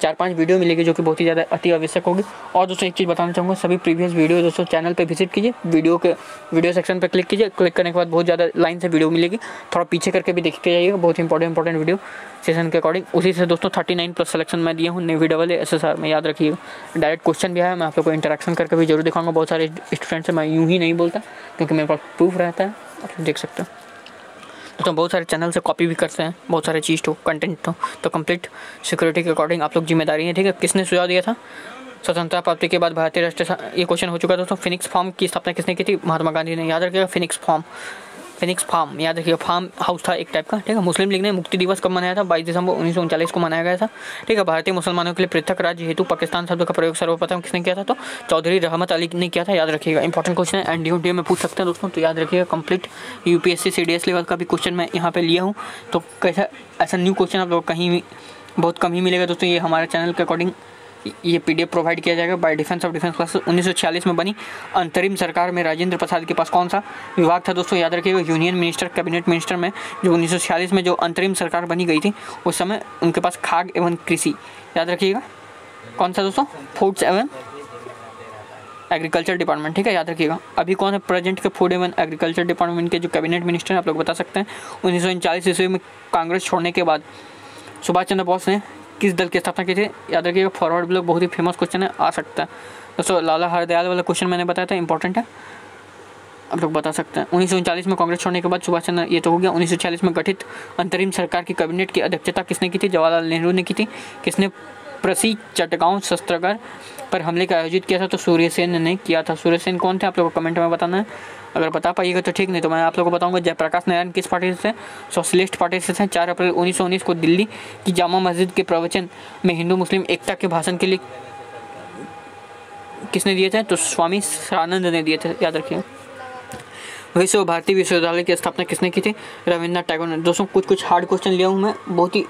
4-5 वीडियो मिलेगी जो कि बहुत ही ज़्यादा अति आवश्यक होगी। और दोस्तों एक चीज़ बताना चाहूँगा, सभी प्रीवियस वीडियो दोस्तों चैनल पे विजिट कीजिए, वीडियो सेक्शन पे क्लिक कीजिए, क्लिक करने के बाद बहुत ज़्यादा लाइन से वीडियो मिलेगी, थोड़ा पीछे करके भी देखते जाइएगा, बहुत इंपॉर्टेंट वीडियो सेशन के अकॉर्डिंग। उसी से दोस्तों 39+ सिलेक्शन मैं दिया हूँ नेवी डबल SSR में, याद रखिएगा। डायरेक्ट क्वेश्चन भी आया, मैं आप लोग को इंटरेक्शन करके भी जरूर दिखाऊंगा। बहुत सारे स्टूडेंट से मैं यूँ ही नहीं बोलता क्योंकि मेरे पास प्रूफ रहता है, आप लोग देख सकते हो। तो बहुत सारे चैनल से कॉपी भी करते हैं, बहुत सारे चीज़ तो कंटेंट तो कंप्लीट सिक्योरिटी के अकॉर्डिंग आप लोग जिम्मेदारी है, ठीक है। किसने सुझाव दिया था स्वतंत्रता प्राप्ति के बाद भारतीय राष्ट्रीय, ये क्वेश्चन हो चुका दोस्तों। फिनिक्स फार्म की स्थापना किसने की थी? महात्मा गांधी ने, याद रखिएगा। फिनिक्स फार्म याद रखिएगा, फार्म हाउस था एक टाइप का, ठीक है। मुस्लिम लीग ने मुक्ति दिवस कब मनाया था? 22 दिसंबर 1939 को मनाया गया था, ठीक है। भारतीय मुसलमानों के लिए पृथक राज्य हेतु पाकिस्तान शब्द का प्रयोग सर्वप्रथम किसने किया था? तो चौधरी रहमत अली ने किया था, याद रखिएगा। इंपॉर्टेंट क्वेश्चन है, एनडीओ में पूछ सकते हैं दोस्तों, तो याद रखिएगा। कंप्लीट UPSC CDS लेवल का भी क्वेश्चन मैं यहाँ पे लिया हूँ, तो कैसा ऐसा न्यू क्वेश्चन आप लोग कहीं बहुत कम ही मिलेगा दोस्तों। ये हमारे चैनल के अकॉर्डिंग ये PDF प्रोवाइड किया जाएगा bye defence of defence classes. 1946 में बनी अंतरिम सरकार में राजेंद्र प्रसाद के पास कौन सा विभाग था दोस्तों? याद रखिएगा, यूनियन मिनिस्टर, कैबिनेट मिनिस्टर में जो 1946 में जो अंतरिम सरकार बनी गई थी उस समय उनके पास खाद्य एवं कृषि, याद रखिएगा कौन सा दोस्तों? फूड्स एवं एग्रीकल्चर डिपार्टमेंट, ठीक है, याद रखिएगा। अभी कौन है प्रेजेंट के फूड एवं एग्रीकल्चर डिपार्टमेंट के जो कैबिनेट मिनिस्टर हैं, आप लोग बता सकते हैं। 1939 ईस्वी में कांग्रेस छोड़ने के बाद सुभाष चंद्र बोस ने किस दल की स्थापना की थी? याद रखिएगा। फॉरवर्ड ब्लॉक बहुत ही फेमस क्वेश्चन है, आ सकता है दोस्तों। लाला हरदयाल वाला क्वेश्चन मैंने बताया था, इंपॉर्टेंट है, आप लोग बता सकते हैं। 1939 में कांग्रेस छोड़ने के बाद सुभाष चंद्र, ये तो हो गया। 1946 में गठित अंतरिम सरकार की कैबिनेट की अध्यक्षता किसने की थी? जवाहरलाल नेहरू ने की थी। किसने प्रसी चटगांव शस्त्रागार पर हमले का आयोजित किया था? तो सूर्यसेन ने किया था। सूर्यसेन कौन थे आप लोगों को कमेंट में बताना है, अगर बता पाइएगा तो ठीक, नहीं तो मैं आप लोगों को बताऊंगा। जयप्रकाश नारायण किस पार्टी से थे? सोशलिस्ट पार्टी से थे। 4 अप्रैल 1919 को दिल्ली की जामा मस्जिद के प्रवचन में हिंदू मुस्लिम एकता के भाषण के लिए किसने दिए थे? तो स्वामी सानंद ने दिए थे, याद रखिए। विश्व भारती विश्वविद्यालय की स्थापना किसने की थी? रविन्द्रनाथ टैगोर ने। दोस्तों कुछ हार्ड क्वेश्चन लिया हूँ मैं, बहुत ही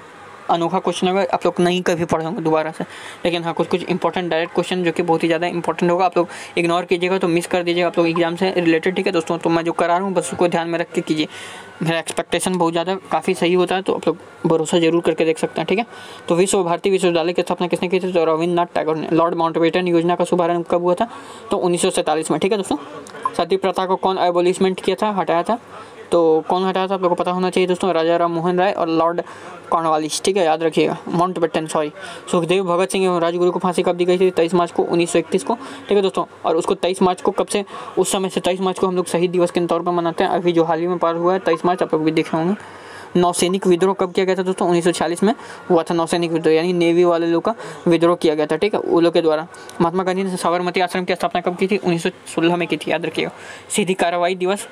अनोखा क्वेश्चन होगा, आप लोग नहीं कभी पढ़े होंगे दोबारा से, लेकिन हाँ कुछ इंपॉर्टेंट डायरेक्ट क्वेश्चन जो कि बहुत ही ज़्यादा इंपॉर्टेंट होगा, आप लोग इग्नोर कीजिएगा तो मिस कर दीजिएगा आप लोग एग्जाम से रिलेटेड, ठीक है दोस्तों। तो मैं जो करा रहा हूँ बस उसको ध्यान में रख के कीजिए, मेरा एक्सपेक्टेशन बहुत ज़्यादा काफ़ी सही होता है, तो आप लोग भरोसा जरूर करके देख सकते हैं, ठीक है। तो विश्व भारती विश्वविद्यालय की स्थापना किसने की थी? तो रविन्द्रनाथ टैगोर ने। लॉर्ड माउंटबेटन योजना का शुभारंभ कब हुआ था? तो 1947 में, ठीक है दोस्तों। सती प्रथा को कौन एबोलिशमेंट किया था, हटाया था? तो कौन हटाया था आप लोगों को पता होना चाहिए दोस्तों, राजा राम मोहन राय और लॉर्ड कॉर्नवालिस, ठीक है, याद रखिएगा। Mountbatten sorry. सुखदेव भगत सिंह एवं राजगुरु को फांसी कब दी गई थी? 23 मार्च को 1931 को, ठीक है दोस्तों। और उसको 23 मार्च को कब से, उस समय से 23 मार्च को हम लोग शहीद दिवस के तौर पर मनाते हैं। अभी जो हाल ही में पार हुआ है 23 मार्च, आप लोग भी देखे होंगे। नौसैनिक विद्रोह कब किया गया था दोस्तों? 1946 में हुआ था नौसैनिक विद्रोह, यानी नेवी वाले लोग का विद्रोह किया गया था, ठीक है, वो लोग के द्वारा। महात्मा गांधी ने साबरमती आश्रम की स्थापना कब की थी? 1916 में की थी, याद रखिएगा। सीधी कार्रवाई दिवस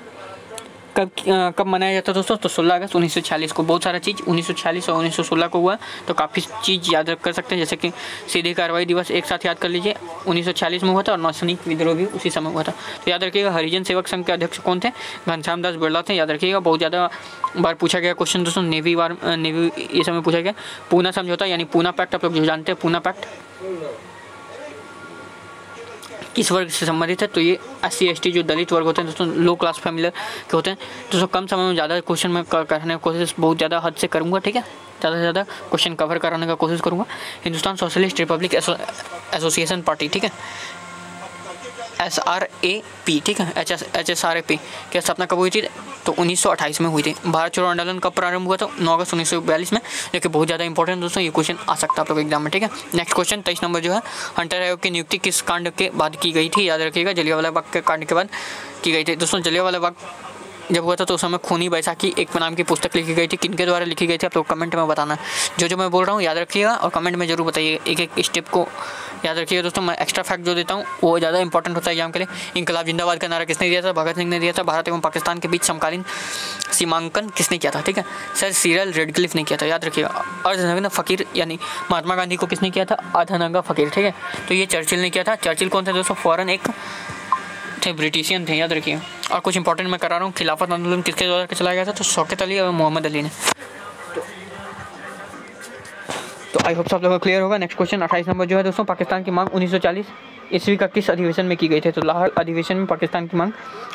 कब मनाया जाता है दोस्तों? तो 16 अगस्त 1946 को। बहुत सारा चीज़ 1946 और 1916 को हुआ, तो काफ़ी चीज़ याद कर सकते हैं, जैसे कि सीधी कार्रवाई दिवस एक साथ याद कर लीजिए, 1946 में हुआ था, और नौसैनिक विद्रोह भी उसी समय हुआ था। तो याद रखिएगा। हरिजन सेवक संघ के अध्यक्ष कौन थे? घनश्याम दास बिरला थे, याद रखिएगा। बहुत ज़्यादा बार पूछा गया क्वेश्चन दोस्तों, नेवी ये समय पूछा गया। पूना समझौता यानी पूना पैक्ट, आप लोग जो जानते हैं पूना पैक्ट किस वर्ग से संबंधित है? तो ये SC ST जो दलित वर्ग होते हैं दोस्तों, लो क्लास फैमिली के होते हैं दोस्तों। कम समय में ज़्यादा क्वेश्चन मैं करने की कोशिश बहुत ज़्यादा हद से करूँगा, ठीक है, ज़्यादा से ज़्यादा क्वेश्चन कवर कराने का कोशिश करूँगा। Hindustan socialist Republic association party, ठीक है, SRAP, ठीक है, HSRAP की स्थापना कब हुई थी? तो 1928 में हुई थी। भारत छोड़ो आंदोलन कब प्रारंभ हुआ था? 9 अगस्त 1942 में, जो कि बहुत ज़्यादा इंपॉर्टेंट दोस्तों, ये क्वेश्चन आ सकता है आप लोग एग्जाम में, ठीक है। नेक्स्ट क्वेश्चन 23 नंबर जो है, हंटर आयोग की नियुक्ति किस कांड के बाद की गई थी? याद रखिएगा, जलियांवाला बाग के कांड के बाद की गई थी दोस्तों। जलियांवाला बाग जब हुआ था तो उस समय खूनी बैसाखी एक नाम की पुस्तक लिखी गई थी, किनके द्वारा लिखी गई थी आप लोग कमेंट में बताना। जो मैं बोल रहा हूँ याद रखिएगा और कमेंट में जरूर बताइए, एक एक स्टेप को याद रखिएगा दोस्तों। मैं एक्स्ट्रा फैक्ट जो देता हूँ वो ज़्यादा इंपॉर्टेंट होता है एग्जाम के लिए। इनकलाब जिंदाबाद का नारा किसने दिया था? भगत सिंह ने दिया था। भारत एवं पाकिस्तान के बीच समकालीन सीमांकन किसने किया था? ठीक है, सर सिरिल रेडक्लिफ ने किया था, याद रखिएगा। अर्धनग्न फकीर यानी महात्मा गांधी को किसने किया था? अर्धनग्न फकीर, ठीक है, तो ये चर्चिल ने किया था। चर्चिल कौन थे दोस्तों? फॉरेन एक थे, ब्रिटिशियन थे, याद रखिए। और कुछ इंपॉर्टेंट मैं करा रहा हूँ, खिलाफत आंदोलन किसके द्वारा चलाया गया था? तो शौकत अली और मोहम्मद अली ने। तो आई होप सब लोगों को क्लियर होगा। नेक्स्ट क्वेश्चन 28 नंबर जो है दोस्तों, पाकिस्तान की मांग 1940 ईस्वी का किस अधिवेशन में की गई थी? तो लाहौर अधिवेशन में पाकिस्तान की मांग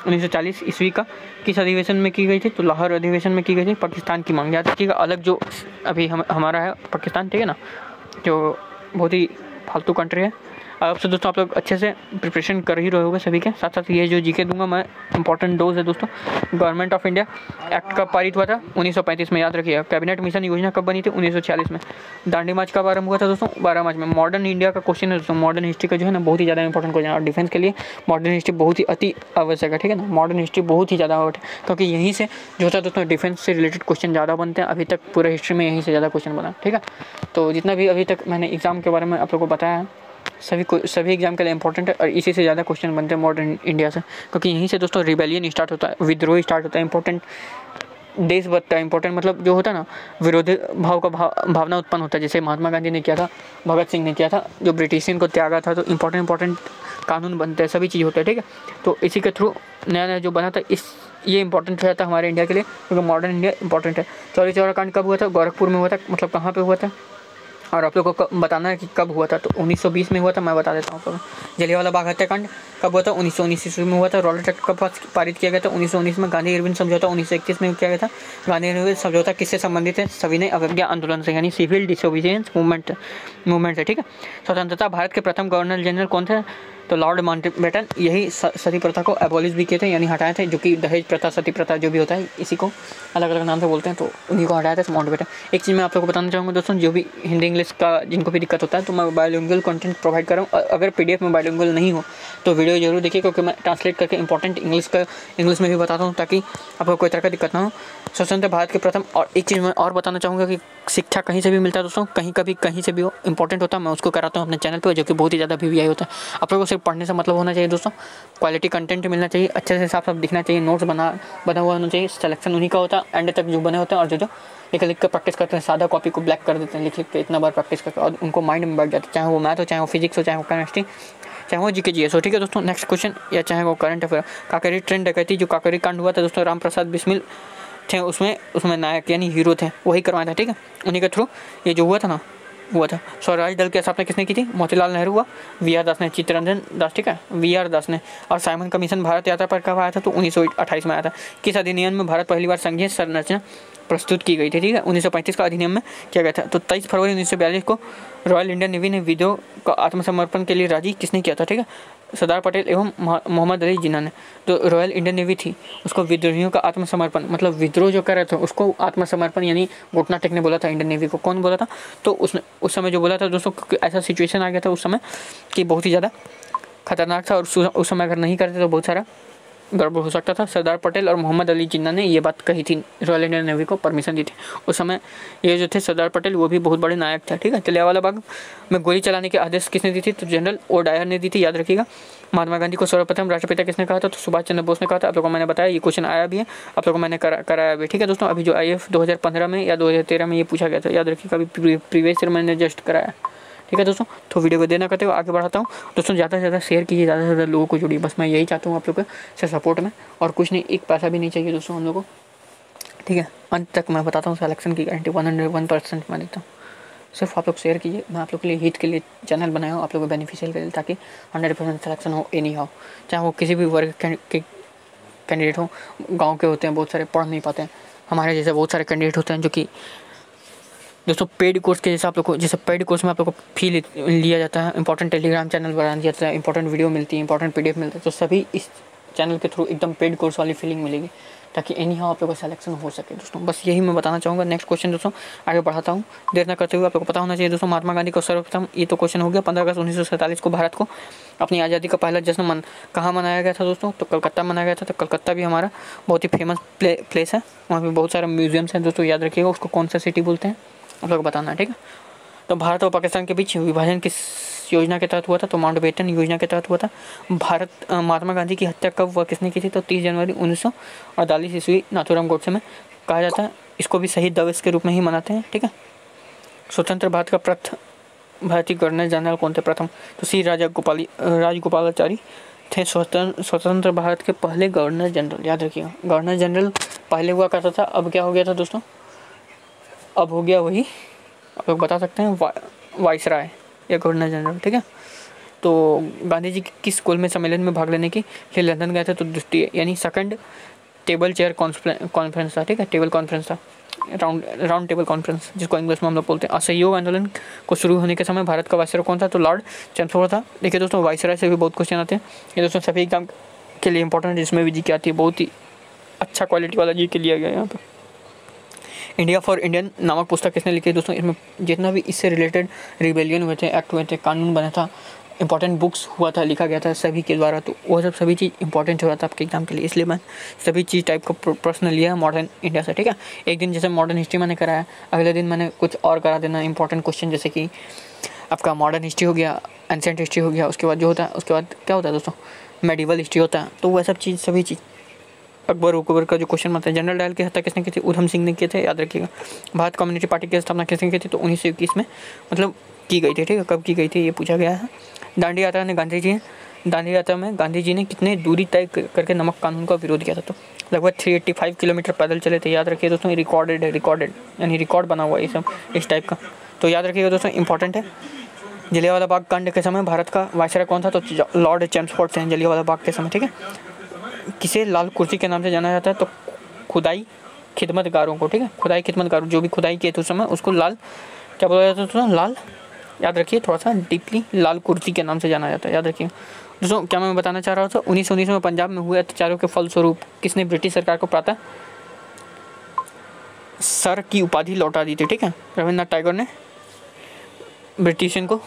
1940 ईस्वी का किस अधिवेशन में की गई थी? तो लाहौर अधिवेशन में की गई थी पाकिस्तान की मांग। याद रखिएगा, अलग जो अभी हमारा है पाकिस्तान, ठीक है ना, जो बहुत ही फालतू कंट्री है। अब से दोस्तों आप लोग अच्छे से प्रिपरेशन कर ही रहे होगे सभी के साथ साथ। ये जो जीके दूंगा मैं, इंपॉर्टेंट डोज है दोस्तों। गवर्नमेंट ऑफ इंडिया एक्ट कब पारित हुआ था? 1935 में, याद रखिएगा। कैबिनेट मिशन योजना कब बनी थी? 1946 में। दांडी मार्च कब आरंभ हुआ था दोस्तों? 12 मार्च में। मॉडर्न इंडिया का क्वेश्चन है दोस्तों, मॉडर्न हिस्ट्री का जो है ना बहुत ही ज़्यादा इंपॉर्टेंट क्वेश्चन है, और डिफेंस के लिए मॉडर्न हिस्ट्री बहुत ही अति आवश्यक है, ठीक है ना। मॉडर्न हिस्ट्री बहुत ही ज़्यादा आवश्यक है, क्योंकि यहीं से जो होता है दोस्तों डिफेंस से रिलेटेड क्वेश्चन ज़्यादा बनते हैं। अभी तक पूरे हिस्ट्री में यहीं से ज़्यादा क्वेश्चन बना, ठीक है। तो जितना भी अभी तक मैंने एग्जाम के बारे में आप लोगों को बताया है, सभी एग्जाम के लिए इंपॉर्टेंट है, और इसी से ज़्यादा क्वेश्चन बनते हैं मॉडर्न इंडिया से, क्योंकि यहीं से दोस्तों रिबेलियन स्टार्ट होता है, विद्रोह स्टार्ट होता है, इंपॉर्टेंट देश बनता है, इंपॉर्टेंट मतलब जो होता है ना विरोधी भाव का भावना उत्पन्न होता है, जैसे महात्मा गांधी ने किया था, भगत सिंह ने किया था, जो ब्रिटिशियन को त्यागा था। तो इंपॉर्टेंट कानून बनते हैं, सभी चीज़ होता है, ठीक है। तो इसी के थ्रू नया जो बना था, ये इंपॉर्टेंट रहता है हमारे इंडिया के लिए, क्योंकि मॉडर्न इंडिया इंपॉर्टेंट है। चौरी चौरा कांड कब हुआ था? गोरखपुर में हुआ था, मतलब कहाँ पे हुआ था, और आप लोगों को बताना है कि कब हुआ था। तो 1920 में हुआ था, मैं बता देता हूँ आपको। जलियांवाला बाग हत्याकांड कब हुआ था? 1919 ईस्वी में हुआ था। रॉलेट एक्ट कब पारित किया गया था? 1919 में। गांधी इरविन समझौता 1931 में किया गया था। गांधी इरविन समझौता किससे संबंधित है? सविनय अवज्ञा आंदोलन से, यानी सिविल डिसोबीडियंस मूवमेंट है, ठीक है। स्वतंत्रता भारत के प्रथम गवर्नर जनरल कौन थे? तो लॉर्ड माउंटबेटन। यही सती प्रथा को एबॉलिश भी किए थे, यानी हटाए थे, जो कि दहेज प्रथा, सती प्रथा जो भी होता है, इसी को अलग अलग नाम से बोलते हैं, तो उन्हीं को हटाया था माउंटबेटन। एक चीज़ मैं आप लोगों को बताना चाहूँगा दोस्तों, जो भी हिंदी इंग्लिश इंग्लिश का जिनको भी दिक्कत होता है, तो मैं बाइलिंगुअल कंटेंट प्रोवाइड कर रहा हूँ। अगर PDF में बाइलिंगुअल नहीं हो तो वीडियो जरूर देखिए, क्योंकि मैं ट्रांसलेट करके इंपॉर्टेंट इंग्लिश में भी बताता हूँ, ताकि आपको कोई तरह का दिक्कत ना हो। स्वतंत्र भारत के प्रथम, और एक चीज़ मैं और बताना चाहूँगा कि शिक्षा कहीं से भी मिलता है दोस्तों, कहीं से भी हो, इंपॉर्टेंट होता है, मैं उसको कराता हूँ अपने चैनल पर, जो कि बहुत ही ज़्यादा VVI होता है। आप लोगों को सिर्फ पढ़ने से मतलब होना चाहिए दोस्तों, क्वालिटी कंटेंट मिलना चाहिए, अच्छे से साफ दिखना चाहिए, नोट्स बना हुआ होना चाहिए, सिलेक्शन उन्हीं का होता है एंड तक जो बने होते हैं, और जो लिख कर प्रैक्टिस करते हैं, सादा कॉपी को ब्लैक कर देते हैं लिख के इतना बार प्रैक्टिस करके, और उनको माइंड में बैठ जाता है, चाहे वो मैथ हो, चाहे वो फिजिक्स हो, चाहे वो केमिस्ट्री, चाहे वो GK GS हो। ठीक है दोस्तों, नेक्स्ट क्वेश्चन, या चाहे वो करंट अफेयर। काकरी ट्रेन डकैती, जो काकरी कांड हुआ था दोस्तों, राम प्रसाद बिस्मिल थे उसमें नायक यानी हीरो थे, वही करवाया था। ठीक है, उन्हीं के थ्रू ये जो हुआ था। स्वराज दल की स्थापना किसने की थी? मोतीलाल नेहरू हुआ, VR दास ने, चित्तरंजन दास, ठीक है, VR दास ने। और साइमन कमीशन भारत यात्रा पर कब आया था? तो 1928 में आया था। किस अधिनियम में भारत पहली बार संघीय संरचना प्रस्तुत की गई थी? ठीक है, 1935 का अधिनियम में किया गया था। तो 23 फरवरी 1942 को रॉयल इंडियन नेवी ने विद्रोह का आत्मसमर्पण के लिए राजी किसने किया था? ठीक है, सरदार पटेल एवं मोहम्मद अली जिन्ना ने। तो रॉयल इंडियन नेवी थी, उसको विद्रोहियों का आत्मसमर्पण, मतलब विद्रोह जो कर रहे थे उसको आत्मसमर्पण यानी घुटना टेकने बोला था इंडियन नेवी को। कौन बोला था? तो उसने उस समय जो बोला था दोस्तों, क्योंकि ऐसा सिचुएशन आ गया था उस समय कि बहुत ही ज़्यादा खतरनाक था, और उस समय अगर नहीं करते तो बहुत सारा गड़बड़ हो सकता था। सरदार पटेल और मोहम्मद अली जिन्ना ने ये बात कही थी, रॉयल इंडियन नेवी को परमिशन दी थी उस समय। ये जो थे सरदार पटेल, वो भी बहुत बड़े नायक थे। ठीक है, जलियांवाला बाग में गोली चलाने के आदेश किसने दी थी? तो जनरल ओ डायर ने दी थी, याद रखिएगा। महात्मा गांधी को सर्वप्रथम राष्ट्रपिता किसने कहा था? तो सुभाष चंद्र बोस ने कहा था। आप लोगों को मैंने बताया, ये क्वेश्चन आया भी है, आप लोगों को मैंने कराया भी। ठीक है दोस्तों, अभी जो IAF 2015 में या 2013 में ये पूछा गया था, याद रखिएगा, अभी प्रीवियस ईयर मैंने जस्ट कराया। ठीक है दोस्तों, तो वीडियो को देना करते हुए आगे बढ़ाता हूँ दोस्तों। ज़्यादा से ज़्यादा शेयर कीजिए, ज़्यादा से ज़्यादा लोगों को जुड़िए, बस मैं यही चाहता हूँ आप लोगों से सपोर्ट में, और कुछ नहीं, एक पैसा भी नहीं चाहिए दोस्तों हम लोगों को। ठीक है, अंत तक मैं बताता हूँ, सिलेक्शन की गारंटी 101% मैं देता हूँ। सिर्फ आप लोग शेयर कीजिए, मैं आप लोग के लिए हित के लिए चैनल बनाया हूँ, आप लोगों को बेनिफिशियल के लिए, ताकि 100% सिलेक्शन हो, एनी हाउ, चाहे वो किसी भी वर्ग के कैंडिडेट हो। गाँव के होते हैं बहुत सारे, पढ़ नहीं पाते हैं, हमारे जैसे बहुत सारे कैंडिडेट होते हैं जो कि दोस्तों पेड कोर्स के जैसे आप लोग को, जैसे पेड कोर्स में आप लोग को फी लिया जाता है, इंपॉर्टेंट टेलीग्राम चैनल बना दिया जाता है, इंपॉर्टेंट वीडियो मिलती है, इंपॉर्टेंट PDF मिलता है, तो सभी इस चैनल के थ्रू एकदम पेड कोर्स वाली फीलिंग मिलेगी, ताकि एनी हाउ आप लोग का सिलेक्शन हो सके दोस्तों। बस यही मैं बताना चाहूँगा। नेक्स्ट क्वेश्चन दोस्तों आगे बढ़ाता हूँ, देर न करते हुए। आप लोग को पता होना चाहिए दोस्तों, महात्मा गांधी को सर्वप्रथम, ये तो क्वेश्चन हो गया, 15 अगस्त 1947 को भारत को अपनी आज़ादी का पहला जश्न कहाँ मनाया गया था दोस्तों? तो कलकत्ता मनाया गया था। तो कलकत्ता भी हमारा बहुत ही फेमस प्लेस है, वहाँ पर बहुत सारे म्यूजियम्स हैं दोस्तों, याद रखिएगा। उसको कौन सा सिटी बोलते हैं आप लोग को बताना है। ठीक है, तो भारत और पाकिस्तान के बीच विभाजन किस योजना के तहत हुआ था? तो माउंटबेटन योजना के तहत हुआ था। महात्मा गांधी की हत्या कब हुआ, किसने की थी? तो 30 जनवरी 1948 ईस्वी नाथूराम गोडसे में कहा जाता है। इसको भी शहीद दिवस के रूप में ही मनाते हैं। ठीक है, स्वतंत्र भारत का प्रथम भारतीय गवर्नर जनरल कौन थे प्रथम? तो C राजगोपालाचारी थे स्वतंत्र भारत के पहले गवर्नर जनरल, याद रखिएगा। गवर्नर जनरल पहले हुआ करता था, अब क्या हो गया था दोस्तों? अब हो गया वही, आप लोग बता सकते हैं, वाइसराय या गवर्नर जनरल। ठीक है, तो गांधी जी किस स्कूल में सम्मेलन में भाग लेने के लिए लंदन गए थे? तो द्वितीय यानी सेकंड टेबल चेयर कॉन्फ्रेंस था। ठीक है, टेबल कॉन्फ्रेंस था, राउंड टेबल कॉन्फ्रेंस जिसको इंग्लिश में हम लोग बोलते हैं। असहयोग आंदोलन को शुरू होने के समय भारत का वायसराय कौन था? तो लॉर्ड चैम्सफोर्ड था। देखिए दोस्तों, वायसराय से भी बहुत क्वेश्चन आते हैं, ये दोस्तों सभी एग्जाम के लिए इंपॉर्टेंट, जिसमें भी GK आती है, बहुत ही अच्छा क्वालिटी वाला GK लिया गया है यहाँ पर। इंडिया फॉर इंडियन नामक पुस्तक किसने लिखी है दोस्तों? इसमें जितना भी इससे रिलेटेड रिबेलियन हुए थे, एक्ट हुए थे, कानून बना था, इंपॉर्टेंट बुक्स हुआ था, लिखा गया था सभी के द्वारा, तो वो सब सभी चीज़ इंपॉर्टेंट हो रहा था आपके एग्जाम के लिए, इसलिए मैं सभी चीज़ टाइप का प्रश्न लिया मॉडर्न इंडिया से। ठीक है, एक दिन जैसे मॉडर्न हिस्ट्री मैंने कराया, अगले दिन मैंने कुछ और करा देना इंपॉर्टेंट क्वेश्चन, जैसे कि आपका मॉडर्न हिस्ट्री हो गया, एंशिएंट हिस्ट्री हो गया, उसके बाद जो होता है, उसके बाद क्या होता है दोस्तों, मेडिवल हिस्ट्री होता है। तो वह सब चीज़, सभी चीज़, अकबर उकबर का जो क्वेश्चन बनता है। जनरल डायल की हत्या किसने की थी? उधम सिंह ने किए थे, याद रखिएगा। भारत कम्युनिस्ट पार्टी की स्थापना किसने की थी? तो 1921 में मतलब की गई थी। ठीक है, कब की गई थी ये पूछा गया है। दांडी यात्रा में गांधी जी ने कितने दूरी तय करके नमक कानून का विरोध किया था? तो लगभग 385 किलोमीटर पैदल चले थे, याद रखिए दोस्तों। रिकॉर्डेड यानी रिकॉर्ड बना हुआ है ये सब इस टाइप का, तो याद रखिएगा दोस्तों, इंपॉर्टेंट है। जलियांवाला बाग कांड के समय भारत का वायसराय कौन था? तो लॉर्ड चैम्सफोर्ड थे जलियांवाला बाग के समय। ठीक है, किसे लाल कुर्सी के नाम से जाना जाता है? तो खुदाई खिदमतगारों को। ठीक है, खुदाई खिदमतगारों, जो भी खुदाई किए थे उस समय, उसको लाल क्या बोला जाता था? लाल, याद रखिए, थोड़ा सा डीपली, लाल कुर्सी के नाम से जाना जाता है, याद रखिए दोस्तों। क्या मैं बताना चाह रहा था, 1919 में पंजाब में हुए अत्याचारों के फलस्वरूप किसने ब्रिटिश सरकार को प्रातः सर की उपाधि लौटा दी थी? ठीक है, रविन्द्रनाथ टैगोर ने ब्रिटिशन को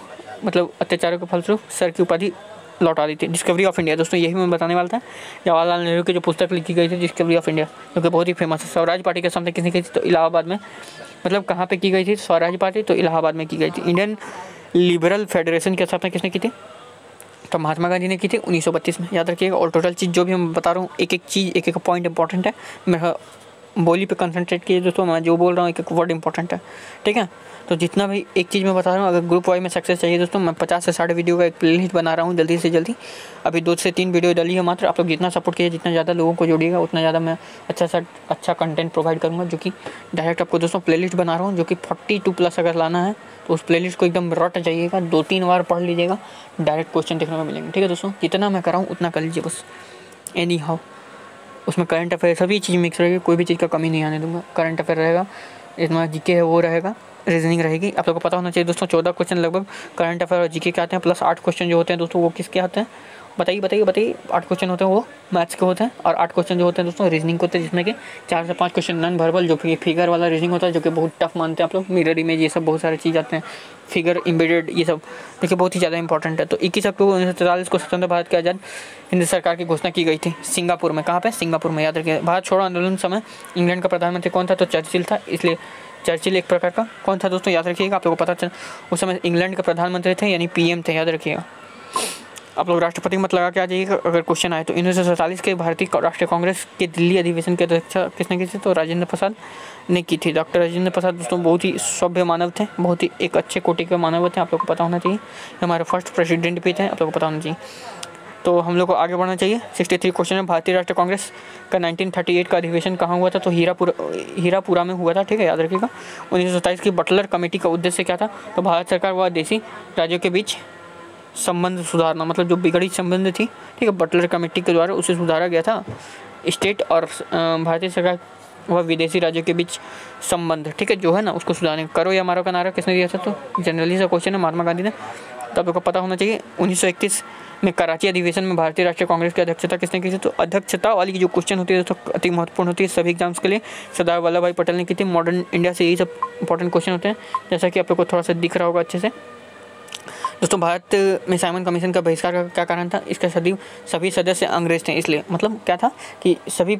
मतलब अत्याचारों के फलस्वरूप सर की उपाधि लौटा दी थी। डिस्कवरी ऑफ इंडिया दोस्तों यही मैं बताने वाला था। जवाहरलाल नेहरू की जो पुस्तक लिखी गई थी डिस्कवरी ऑफ इंडिया, जो कि बहुत ही फेमस है। स्वराज पार्टी के सामने किसने की थी? तो इलाहाबाद में, मतलब कहाँ पे की गई थी स्वराज पार्टी? तो इलाहाबाद में की गई थी। इंडियन लिबरल फेडरेशन की स्थापना किसने की थी? तो महात्मा गांधी ने की थी 1932 में, याद रखिएगा। और टोटल चीज़ जो भी मैं बता रहा हूँ एक एक चीज़ एक एक पॉइंट इंपॉर्टेंट है, मैं बोली पे कंसंट्रेट कीजिए दोस्तों, मैं जो बोल रहा हूँ एक एक वर्ड इंपॉर्टेंट है, ठीक है। तो जितना भी एक चीज़ मैं बता रहा हूँ, अगर ग्रुप वाइज में सक्सेस चाहिए दोस्तों, मैं 50 से 60 वीडियो का एक प्लेलिस्ट बना रहा हूँ जल्दी से जल्दी। अभी 2 से 3 वीडियो डली है मात्र। आप लोग जितना सपोर्ट कीजिए, जितना ज़्यादा लोगों को जोड़िएगा, उतना ज़्यादा मैं अच्छा कंटेंट प्रोवाइड करूँगा, जो कि डायरेक्ट आपको दोस्तों प्लेलिस्ट बना रहा हूँ, जो कि 42+ अगर लाना है तो उस प्लेलिस्ट को एकदम रट जाइएगा, 2-3 बार पढ़ लीजिएगा, डायरेक्ट क्वेश्चन देखने को मिलेंगे, ठीक है दोस्तों। जितना मैं कराऊँ उतना कर लीजिए बस। एनी हाउ उसमें करंट अफेयर सभी चीज़ मिक्स रहेगी, कोई भी चीज़ का कमी नहीं आने दूंगा। करंट अफेयर रहेगा, इतना जीके है वो रहेगा, रीजनिंग रहेगी। आप लोगों को पता होना चाहिए दोस्तों 14 क्वेश्चन लगभग करंट अफेयर और जीके के आते हैं, प्लस 8 क्वेश्चन जो होते हैं दोस्तों वो किसके आते हैं? बताइए 8 क्वेश्चन होते हैं वो मैथ्स के होते हैं, और 8 क्वेश्चन जो होते हैं दोस्तों रीजनिंग के होते हैं, जिसमें कि 4 से 5 क्वेश्चन नॉन वर्बल, जो फिगर वाला रीजनिंग होता है, जो कि बहुत टफ मानते हैं आप लोग। मिरर इमेज ये सब बहुत सारे चीज़ आते हैं, फिगर एम्बेडेड, ये सब देखिए बहुत ही ज़्यादा इंपॉर्टेंट है। तो 21 अक्टूबर 1943 को स्वतंत्र भारत की आज़ाद हिंद सरकार की घोषणा की गई थी सिंगापुर में। कहाँ पे? सिंगापुर में, याद रखिए। भारत छोड़ो आंदोलन समय इंग्लैंड का प्रधानमंत्री कौन था? तो चर्चिल था, इसलिए चर्चिल एक प्रकार का कौन था दोस्तों? याद रखिएगा, आप लोगों को पता चल उस समय इंग्लैंड के प्रधानमंत्री थे, यानी पीएम थे, याद रखिएगा। आप लोग राष्ट्रपति मत लगा के आ जाइएगा अगर क्वेश्चन आए तो। 1947 के भारतीय राष्ट्रीय कांग्रेस के दिल्ली अधिवेशन की अध्यक्षता किसने की थी? तो राजेंद्र प्रसाद ने की थी। डॉक्टर राजेंद्र प्रसाद दोस्तों बहुत ही सभ्य मानव थे, बहुत ही एक अच्छे कोटि के मानव थे, आप लोग को पता होना चाहिए। हमारे फर्स्ट प्रेसिडेंट भी थे, आप लोग को पता होना चाहिए। तो हम लोग को आगे बढ़ना चाहिए। 63 क्वेश्चन है। भारतीय राष्ट्रीय कांग्रेस का 1938 का अधिवेशन कहाँ हुआ था? तो हीरापुरा में हुआ था, ठीक है, याद रखिएगा। 1927 की बटलर कमेटी का उद्देश्य क्या था? तो भारत सरकार व देशी राज्यों के बीच संबंध सुधारना, मतलब जो बिगड़ी संबंध थी, ठीक है, बटलर कमेटी के द्वारा उसे सुधारा गया था। स्टेट और भारतीय सरकार व विदेशी राज्यों के बीच संबंध, ठीक है, जो है ना उसको सुधारने। करो या मारो का नारा किसने दिया था? तो जनरली सा क्वेश्चन है, महात्मा गांधी ने। तो आपको पता होना चाहिए। 1931 में कराची अधिवेशन में भारतीय राष्ट्रीय कांग्रेस की अध्यक्षता किसने की थी? तो अध्यक्षता वाली जो क्वेश्चन होती है तो अति महत्वपूर्ण होती है सभी एग्जाम्स के लिए। सरदार वल्लभ भाई पटेल ने की थी। मॉडर्न इंडिया से यही सब इंपॉर्टेंट क्वेश्चन होते हैं, जैसा कि आप लोग को थोड़ा सा दिख रहा होगा अच्छे से। दोस्तों भारत में साइमन कमीशन का बहिष्कार का क्या कारण था? इसके सभी सदस्य अंग्रेज थे, इसलिए मतलब क्या था कि सभी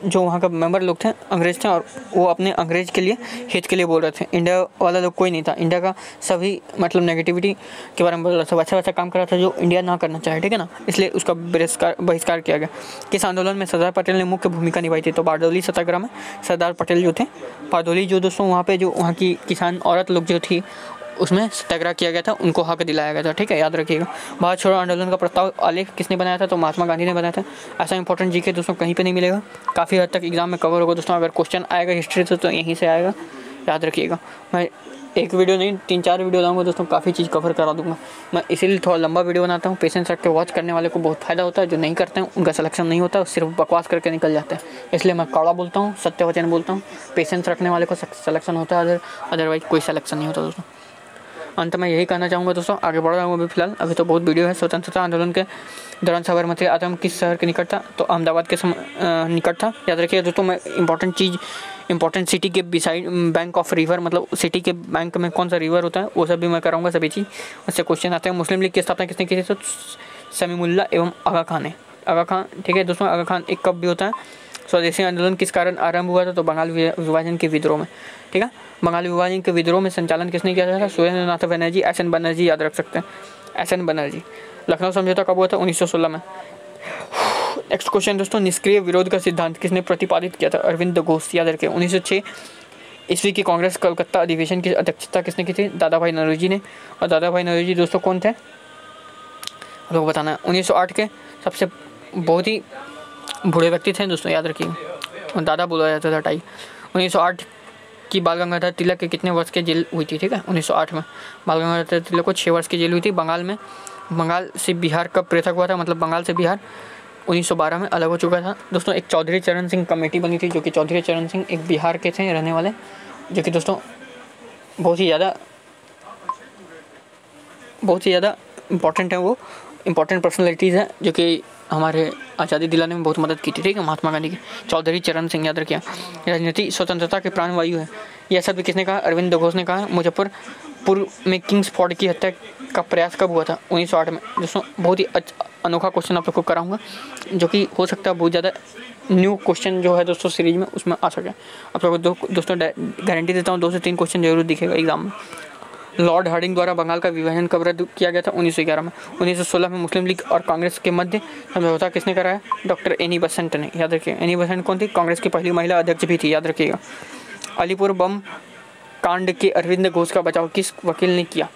जो वहाँ का मेंबर लोग थे अंग्रेज थे, और वो अपने अंग्रेज के लिए हित के लिए बोल रहे थे। इंडिया वाला लोग कोई नहीं था। इंडिया का सभी मतलब नेगेटिविटी के बारे में बोल रहा था, अच्छा काम कर रहा था जो इंडिया ना करना चाहे, ठीक है ना, इसलिए उसका बहिष्कार किया गया। किस आंदोलन में सरदार पटेल ने मुख्य भूमिका निभाई थी? तो बारदौली सत्याग्रह में सरदार पटेल जो थे, बारदौली जो दोस्तों वहाँ पे जो वहाँ की किसान औरत लोग जो थी उसमें सत्याग्रह किया गया था, उनको हक दिलाया गया था, ठीक है, याद रखिएगा। भारत छोड़ो आंदोलन का प्रस्ताव आलेख किसने बनाया था? तो महात्मा गांधी ने बनाया था। ऐसा इंपॉर्टेंट जीके दोस्तों कहीं पे नहीं मिलेगा, काफ़ी हद तक एग्जाम में कवर होगा दोस्तों। अगर क्वेश्चन आएगा हिस्ट्री से तो यहीं से आएगा, याद रखिएगा। मैं एक वीडियो नहीं 3-4 वीडियो लाऊंगा दोस्तों, काफ़ी चीज़ कवर करा दूंगा मैं, इसीलिए थोड़ा लंबा वीडियो बनाता हूँ। पेशेंस रख के वॉच करने वाले को बहुत फ़ायदा होता है, जो नहीं करते हैं उनका सिलेक्शन नहीं होता, सिर्फ बकवास करके निकल जाते हैं। इसलिए मैं कड़ा बोलता हूँ, सत्य वचन बोलता हूँ। पेशेंस रखने वाले को सिलेक्शन होता है, अदरवाइज कोई सिलेक्शन नहीं होता दोस्तों। अंत में यही कहना चाहूँगा दोस्तों, आगे बढ़ रहा हूँ अभी फिलहाल, अभी तो बहुत वीडियो है। स्वतंत्रता आंदोलन के दौरान साबरमती आश्रम किस शहर के निकट था? तो अहमदाबाद के निकट था, याद रखिए दोस्तों। मैं इंपॉर्टेंट सिटी के बिसाइड बैंक ऑफ रिवर, मतलब सिटी के बैंक में कौन सा रिवर होता है वो सब भी मैं कराऊंगा सभी चीज़, उससे क्वेश्चन आते हैं। मुस्लिम लीग की स्थापना किसने की थी? तो समीमुल्लाह एवं आगा खान ने, आगा खान, ठीक है दोस्तों। आगा खान एक कब भी होता है। स्वदेशी आंदोलन किस कारण आरंभ हुआ था? तो बंगाल विभाजन के विद्रोह में, ठीक है। बंगाल विभाजन के विद्रोह में संचालन किसने किया था? सुरेंद्र नाथ बनर्जी, एस.एन. बनर्जी, याद रख सकते हैं, एस.एन. बनर्जी। लखनऊ समझौता कब हुआ था? 1916 में। नेक्स्ट क्वेश्चन दोस्तों, निष्क्रिय विरोध का सिद्धांत किसने प्रतिपादित किया था? अरविंद घोष, याद रखें। 1906 ईस्वी की कांग्रेस कलकत्ता अधिवेशन की अध्यक्षता किसने की थी? दादा भाई नौरोजी ने। और दादा भाई नौरोजी दोस्तों कौन थे लोग बताना है। 1908 के सबसे बहुत ही बूढ़े व्यक्ति थे दोस्तों, याद रखिए, दादा बोला जाता था टाई। 1908 की बाल गंगाधर तिलक के कितने वर्ष की जेल हुई थी? ठीक है, 1908 में बाल गंगाधर तिलक को 6 वर्ष की जेल हुई थी। बंगाल से बिहार कब पृथक हुआ था? मतलब बंगाल से बिहार 1912 में अलग हो चुका था दोस्तों। एक चौधरी चरण सिंह कमेटी बनी थी, जो कि चौधरी चरण सिंह एक बिहार के थे रहने वाले, जो कि दोस्तों बहुत ही ज़्यादा इंपॉर्टेंट है वो। इंपॉर्टेंट पर्सनैलिटीज़ हैं जो कि हमारे आज़ादी दिलाने में बहुत मदद की थी, ठीक है। महात्मा गांधी की। चौधरी चरण सिंह, याद रखिए। राजनीति स्वतंत्रता के प्राणवायु है, यह शब्द किसने कहा? अरविंद घोष ने कहा। मुजफ्फरपुर में किंग्स फोर्ड की हत्या का प्रयास कब हुआ था? 1908 में। दोस्तों बहुत ही अनोखा क्वेश्चन आप लोग को कराऊंगा, जो कि हो सकता है बहुत ज़्यादा न्यू क्वेश्चन जो है दोस्तों सीरीज में उसमें आ सके। आप लोगों को दोस्तों गारंटी देता हूँ 2 से 3 क्वेश्चन जरूर दिखेगा एग्जाम में। लॉर्ड हार्डिंग द्वारा बंगाल का विभाजन कब रद्द किया गया था? 1911 में। 1916 में मुस्लिम लीग और कांग्रेस के मध्य समझौता किसने कराया? डॉक्टर एनी बेसेंट ने, याद रखिए। एनी बेसेंट कौन थी? कांग्रेस की पहली महिला अध्यक्ष भी थी, याद रखिएगा। अलीपुर बम कांड के अरविंद घोष का बचाव किस वकील ने किया?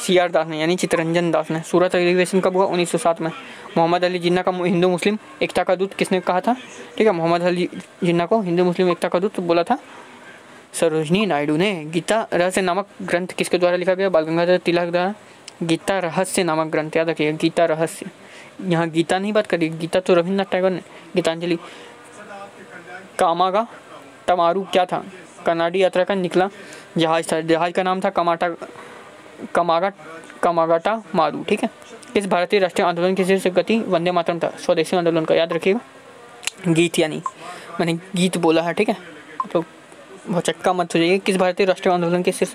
CR दास ने, यानी चित्तरंजन दास ने। सूरत अधिवेशन कब हुआ? 1907 में। मोहम्मद अली जिन्ना का हिंदू मुस्लिम एकता का दूत किसने कहा था? ठीक है, मोहम्मद अली जिन्ना को हिंदू मुस्लिम एकता का दूत बोला था सरोजनी नायडू ने। गीता रहस्य नामक ग्रंथ किसके द्वारा लिखा गया? बाल गंगाधर तिलक द्वारा। गीता रहस्य नामक ग्रंथ, याद रखिएगा, गीता रहस्य। यहाँ गीता नहीं बात करिए, गीता तो रविन्द्रनाथ टैगोर ने, गीतांजलि। कामागा टमारू क्या था? कनाडी यात्रा का निकला जहाज था, जहाज का नाम था कमागाटा मारू, ठीक है। किस भारतीय राष्ट्रीय आंदोलन की शीर्ष गति वंदे मातरम था? स्वदेशी आंदोलन का, याद रखिएगा। गीत, यानी मैंने गीत बोला है, ठीक है, तो बहुत चक्का मत हो जाइए। किस भारतीय राष्ट्रीय आंदोलन के शीर्ष?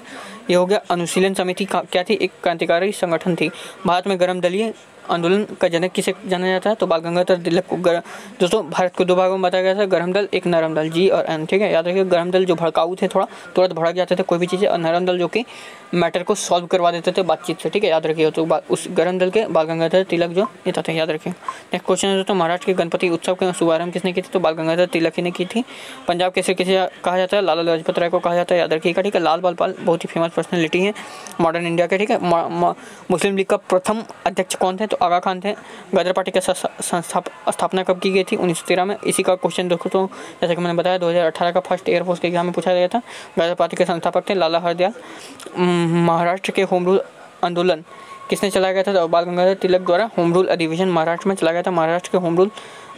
ये हो गया अनुशीलन समिति क्या थी? एक क्रांतिकारी संगठन थी। भारत में गर्म दलीय आंदोलन का जनक किसे जाना जाता है? तो बाल गंगाधर तिलक को। दोस्तों भारत को 2 भागों में बताया गया था, गर्म दल, एक नरम दल, G और N, ठीक है। याद रखिए, गर्म दल जो भड़काऊ थे, थोड़ा तुरंत भड़क जाते थे कोई भी चीज़ें, और नरम दल जो कि मैटर को सॉल्व करवा देते थे बातचीत से, ठीक है, याद रखिए। तो उस गर्म दल के बाल गंगाधर तिलक जो नेता थे, याद रखिए। नेक्स्ट क्वेश्चन है दोस्तों, महाराष्ट्र के गणपति उत्सव का शुभारंभ किसने की थी? तो बाल गंगाधर तिलक ही ने की थी। पंजाब कैसे किसे कहा जाता है? लाला लाजपत राय को कहा जाता है, याद रखिएगा, ठीक है। लाल बाल पाल बहुत ही फेमस पर्सनैलिटी है मॉडर्न इंडिया के, ठीक है। मुस्लिम लीग का प्रथम अध्यक्ष कौन थे? तो आगा खान थे। गदर पार्टी की स्थापना कब की गई थी? 1913 में। इसी का क्वेश्चन दोस्तों जैसे कि मैंने बताया 2018 का फर्स्ट एयरफोर्स के एग्जाम में पूछा गया था। गदर पार्टी के संस्थापक थे लाला हरदयाल। महाराष्ट्र के होम रूल आंदोलन किसने चलाया गया था? तो बाल गंगाधर तिलक द्वारा होम रूल अधिवेशन महाराष्ट्र में चलाया गया था। महाराष्ट्र के होम रूल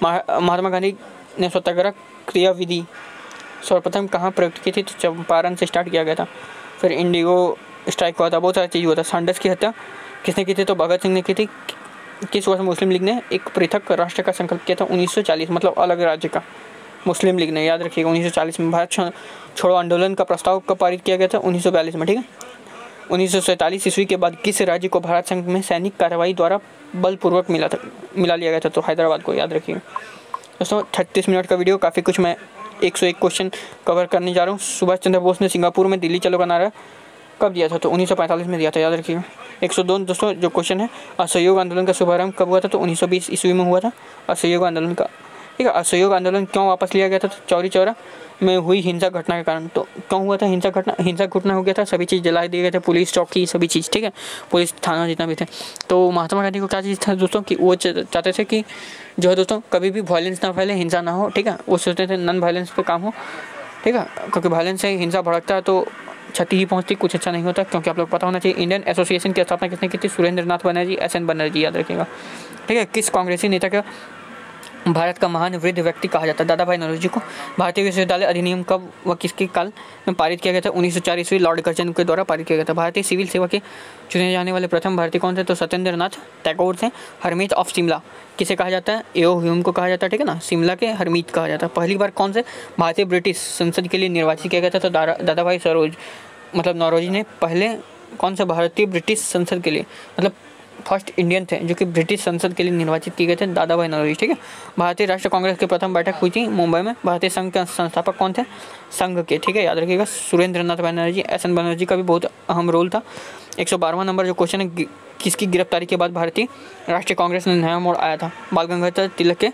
महात्मा गांधी ने सत्याग्रह क्रियाविधि सर्वप्रथम कहाँ प्रयुक्त की थी? तो चंपारण से स्टार्ट किया गया था। फिर इंडिगो स्ट्राइक हुआ था, बहुत सारी चीज़ हुआ था। सांडस की हत्या किसने की थी? तो भगत सिंह ने की थी। किस वर्ष मुस्लिम लीग ने एक पृथक राष्ट्र का संकल्प किया था? 1940, मतलब अलग राज्य का। मुस्लिम लीग ने, याद रखिएगा, 1940 में। भारत छोड़ो आंदोलन का प्रस्ताव कब पारित किया गया था? 1942 में, ठीक है। 1947 ईस्वी के बाद किस राज्य को भारत संघ में सैनिक कार्रवाई द्वारा बलपूर्वक मिला लिया गया था? तो हैदराबाद को, याद रखिएगा। दोस्तों 36 मिनट का वीडियो, काफ़ी कुछ मैं 101 क्वेश्चन कवर करने जा रहा हूँ। सुभाष चंद्र बोस ने सिंगापुर में दिल्ली चलो का नारा कब दिया था? तो 1945 में दिया था, याद रखिएगा। 102 दोस्तों जो क्वेश्चन है, असहयोग आंदोलन का शुभारंभ कब हुआ था? तो 1920 ईस्वी में हुआ था असहयोग आंदोलन का, ठीक है। असहयोग आंदोलन क्यों वापस लिया गया था? तो चौरी चौरा में हुई हिंसक घटना के कारण। तो क्यों हुआ था हिंसक घटना हो गया था? सभी चीज़ जला दिए गए थे, पुलिस चौकी सभी चीज़, ठीक है, पुलिस थाना जितना भी थे। तो महात्मा गांधी को क्या चीज़ था दोस्तों कि वो चाहते थे कि जो है दोस्तों कभी भी वायलेंस ना फैले, हिंसा ना हो, ठीक है। वो सोचते थे नॉन वायलेंस पे काम हो, ठीक है, क्योंकि वायलेंस से हिंसा भड़कता है तो क्षति ही पहुंचती, कुछ अच्छा नहीं होता। क्योंकि आप लोग पता होना चाहिए इंडियन एसोसिएशन की स्थापना किसने की थी? सुरेंद्र नाथ बनर्जी, SN बनर्जी, याद रखिएगा, ठीक है। किस कांग्रेसी नेता का भारत का महान वृद्ध व्यक्ति कहा जाता है? दादा भाई नौरोजी को। भारतीय विश्वविद्यालय अधिनियम कब व किसके काल में पारित किया गया था? 1904 ईस्वी लॉर्ड कर्जन के द्वारा पारित किया गया था। भारतीय सिविल सेवा के चुने जाने वाले प्रथम भारतीय कौन थे? तो सत्येंद्र नाथ टैगोर थे। हरमीत ऑफ शिमला किसे कहा जाता है? एओ ह्यूम को कहा जाता है, ठीक है ना। शिमला के हरमीत कहा जाता है। पहली बार कौन से भारतीय ब्रिटिश संसद के लिए निर्वाचित किया गया था? तो दादा भाई नौरोजी ने पहले कौन से भारतीय ब्रिटिश संसद के लिए, मतलब फर्स्ट इंडियन थे जो कि ब्रिटिश संसद के लिए निर्वाचित किए गए थे, दादा भाई नौरोजी, ठीक है। भारतीय राष्ट्रीय कांग्रेस की प्रथम बैठक हुई थी मुंबई में। भारतीय संघ के संस्थापक कौन थे? संघ के, ठीक है, याद रखिएगा, सुरेंद्र नाथ बनर्जी। SN बनर्जी का भी बहुत अहम रोल था। 112वां नंबर जो क्वेश्चन है, किसकी गिरफ्तारी के बाद भारतीय राष्ट्रीय कांग्रेस में नया मोड़ आया था? बाल गंगाधर तिलक के,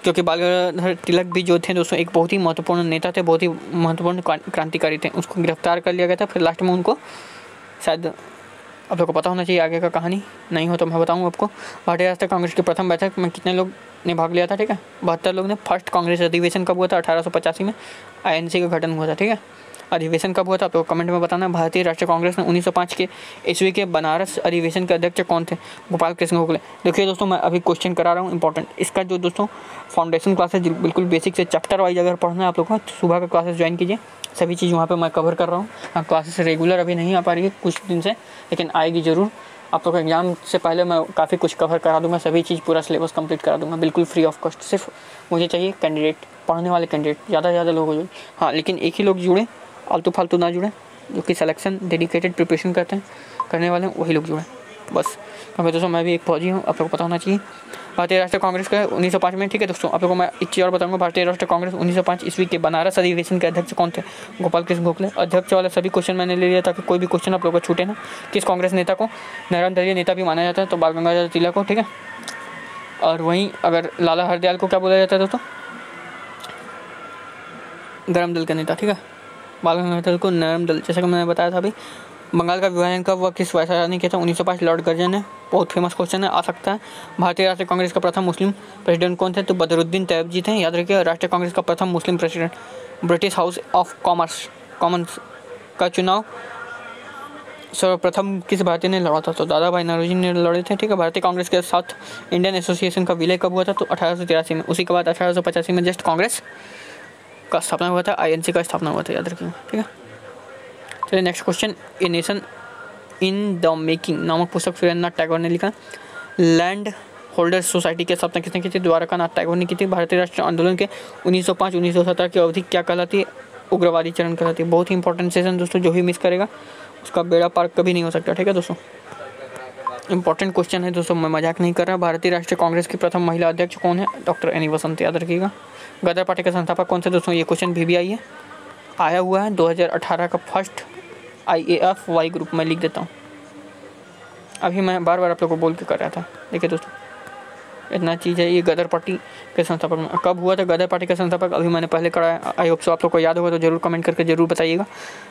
क्योंकि बाल गंगाधर तिलक भी जो थे दोस्तों एक बहुत ही महत्वपूर्ण नेता थे, बहुत ही महत्वपूर्ण क्रांतिकारी थे। उसको गिरफ्तार कर लिया गया था, फिर लास्ट में उनको शायद आप लोग को पता होना चाहिए आगे का कहानी, नहीं हो तो मैं बताऊँ आपको। भारतीय राष्ट्रीय कांग्रेस की प्रथम बैठक में कितने लोग ने भाग लिया था? ठीक है, 72 लोग ने। फर्स्ट कांग्रेस अधिवेशन कब हुआ था? 1885 में INC का गठन हुआ था, ठीक है। अधिवेशन कब हुआ था आप लोग कमेंट में बताना। भारतीय राष्ट्रीय कांग्रेस में 1905 के ईस्वी के बनारस अधिवेशन के अध्यक्ष कौन थे? गोपाल कृष्ण गोखले। देखिए दोस्तों मैं अभी क्वेश्चन करा रहा हूँ इंपॉर्टेंट, इसका जो दोस्तों फाउंडेशन क्लासेस बिल्कुल बेसिक से चैप्टर वाइज अगर पढ़ना है आप लोग को, सुबह का क्लासेस ज्वाइन कीजिए, सभी चीज़ वहाँ पे मैं कवर कर रहा हूँ। क्लासेस रेगुलर अभी नहीं आ पा रही है कुछ दिन से, लेकिन आएगी ज़रूर। आप लोग को एग्ज़ाम से पहले मैं काफ़ी कुछ कवर करा दूंगा, सभी चीज़ पूरा सिलेबस कंप्लीट करा दूंगा बिल्कुल फ्री ऑफ कॉस्ट। सिर्फ मुझे चाहिए कैंडिडेट, पढ़ने वाले कैंडिडेट ज़्यादा से ज़्यादा लोग हो जुड़े। हाँ, लेकिन एक ही लोग जुड़े, आलतू फालतू ना जुड़े, जो कि सिलेक्शन डेडिकेटेड प्रिपरेशन करने वाले हैं वही लोग जुड़े बस। क्योंकि दोस्तों मैं भी एक फौजी हूँ, आप लोग को पता होना चाहिए। भारतीय राष्ट्रीय कांग्रेस का 1905 में, ठीक है दोस्तों। आप लोगों को मैं एक चीज़ और बताऊंगा, भारतीय राष्ट्रीय कांग्रेस 1905 ईस्वी के बनारस अधिवेशन के अध्यक्ष कौन थे? गोपाल कृष्ण गोखले। अध्यक्ष वाला सभी क्वेश्चन मैंने ले लिया ताकि कोई भी क्वेश्चन आप लोगों को छूटे ना। किस कांग्रेस नेता को नरमदलीय नेता भी माना जाता है? तो बाल गंगाधर तिलक को, ठीक है। और वहीं अगर लाला हरदयाल को क्या बोला जाता है दोस्तों? गरम दल का नेता, ठीक है। बाल गंगाधर को नरम दल, जैसा कि मैंने बताया था अभी। बंगाल का विभाजन कब व किस वायसराय ने किया था? 1905 लॉर्ड कर्जन है। बहुत फेमस क्वेश्चन है, आ सकता है। भारतीय राष्ट्रीय कांग्रेस का प्रथम मुस्लिम प्रेसिडेंट कौन थे? तो बदरुद्दीन तैयब जी थे, याद रखिए। राष्ट्रीय कांग्रेस का प्रथम मुस्लिम president, British house of Commons का चुनाव सर्वप्रथम किस भारतीय ने लड़ा था? तो दादा भाई नौरोजी ने लड़े थे, ठीक है। भारतीय कांग्रेस के साथ इंडियन एसोसिएशन का विलय कब हुआ था? तो 1883 में। उसी के बाद 1885 में जस्ट कांग्रेस का स्थापना हुआ था, INC का स्थापना हुआ था, याद रखिए, ठीक है। चलिए next question. A nation in the making नामक पुस्तक सुरेंद्रनाथ टैगोर ने लिखा। लैंड होल्डर्स सोसाइटी की स्थापना किसने की थी? द्वारकानाथ टैगोर ने की थी। भारतीय राष्ट्रीय आंदोलन के 1905-1917 की अवधि क्या कहलाती है? उग्रवादी चरण कहलाती है। बहुत ही इंपॉर्टेंट सेशन दोस्तों, जो भी मिस करेगा उसका बेड़ा पार कभी नहीं हो सकता, ठीक है दोस्तों। इंपॉर्टेंट क्वेश्चन है दोस्तों, मैं मजाक नहीं कर रहा। भारतीय राष्ट्रीय कांग्रेस की प्रथम महिला अध्यक्ष कौन है? डॉक्टर एनी बसंत, याद रखिएगा। गदर पार्टी का संस्थापक कौन से? दोस्तों ये क्वेश्चन भी आई है, आया हुआ है 2018 का फर्स्ट IAF वाई ग्रुप में लिख देता हूँ। अभी मैं बार बार आप लोगों को बोल के कर रहा था। देखिए दोस्तों, इतना चीज़ है। ये गदर पार्टी के संस्थापक में कब हुआ था? गदर पार्टी का संस्थापक अभी मैंने पहले कराया। आई होप सो आप लोग को याद होगा, तो जरूर कमेंट करके जरूर बताइएगा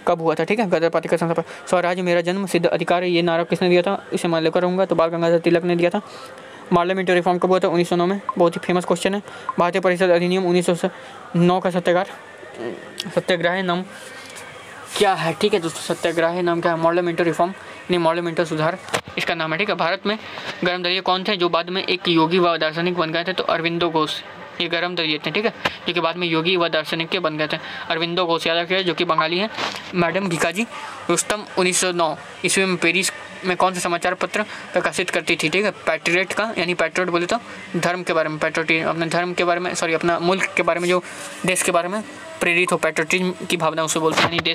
कब हुआ था, ठीक है। गदर पार्टी का संस्थापक। स्वराज मेरा जन्म सिद्ध अधिकार है, ये नारा किसने दिया था? इसे मैं लेकर रहूँगा, तो बाल गंगाधर तिलक ने दिया था। पार्लियामेंट्री रिफॉर्म कब हुआ था? 1909 में। बहुत ही फेमस क्वेश्चन है। भारतीय परिषद अधिनियम 1909 का सत्याग्रह नाम क्या है? ठीक है दोस्तों, सत्याग्रह नाम क्या है? पार्लियामेंट्री रिफॉर्म यानी पार्लियामेंट्री सुधार इसका नाम है, ठीक है। भारत में गरम दलिये कौन थे जो बाद में एक योगी व दार्शनिक बन गए थे? तो अरविंदो घोष, ये गरम दलिये थे, ठीक है, जो कि बाद में योगी व दार्शनिक के बन गए थे। अरविंदो घोष याद रखिए, जो कि बंगाली है। मैडम भीकाजी रुस्तम 1909 ईस्वी में पेरिस में कौन सा समाचार पत्र प्रकाशित करती थी? ठीक है, पैट्रियट का, यानी पैट्रियट बोले तो धर्म के बारे में, पैट्रियट अपने धर्म के बारे में, सॉरी अपना मुल्क के बारे में, जो देश के बारे में प्रेरित हो, पैट्रियटिज्म की भावना उसे बोलते हैं, यानी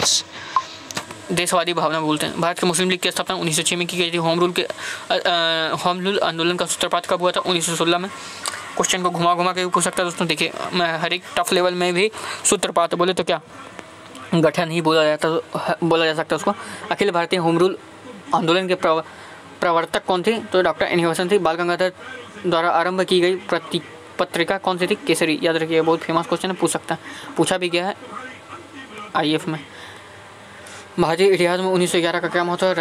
देशवादी भावना बोलते हैं। भारत के मुस्लिम लीग की स्थापना 1906 में की गई थी। होम रूल आंदोलन का सूत्रपात कब हुआ था? 1916 में। क्वेश्चन को घुमा के भी पूछ सकता है दोस्तों। देखिए, मैं हर एक टफ लेवल में भी सूत्रपात बोले तो क्या गठन ही बोला जा सकता उसको। अखिल भारतीय होम रूल आंदोलन के प्रवर्तक कौन थे? तो डॉक्टर एनी बेसेंट थी। बाल गंगाधर द्वारा आरंभ की गई पत्रिका कौन सी थी? केसरी, याद रखिए, बहुत फेमस क्वेश्चन है, पूछा भी गया है IF में। भारतीय इतिहास में 1911 का क्या महत्व है?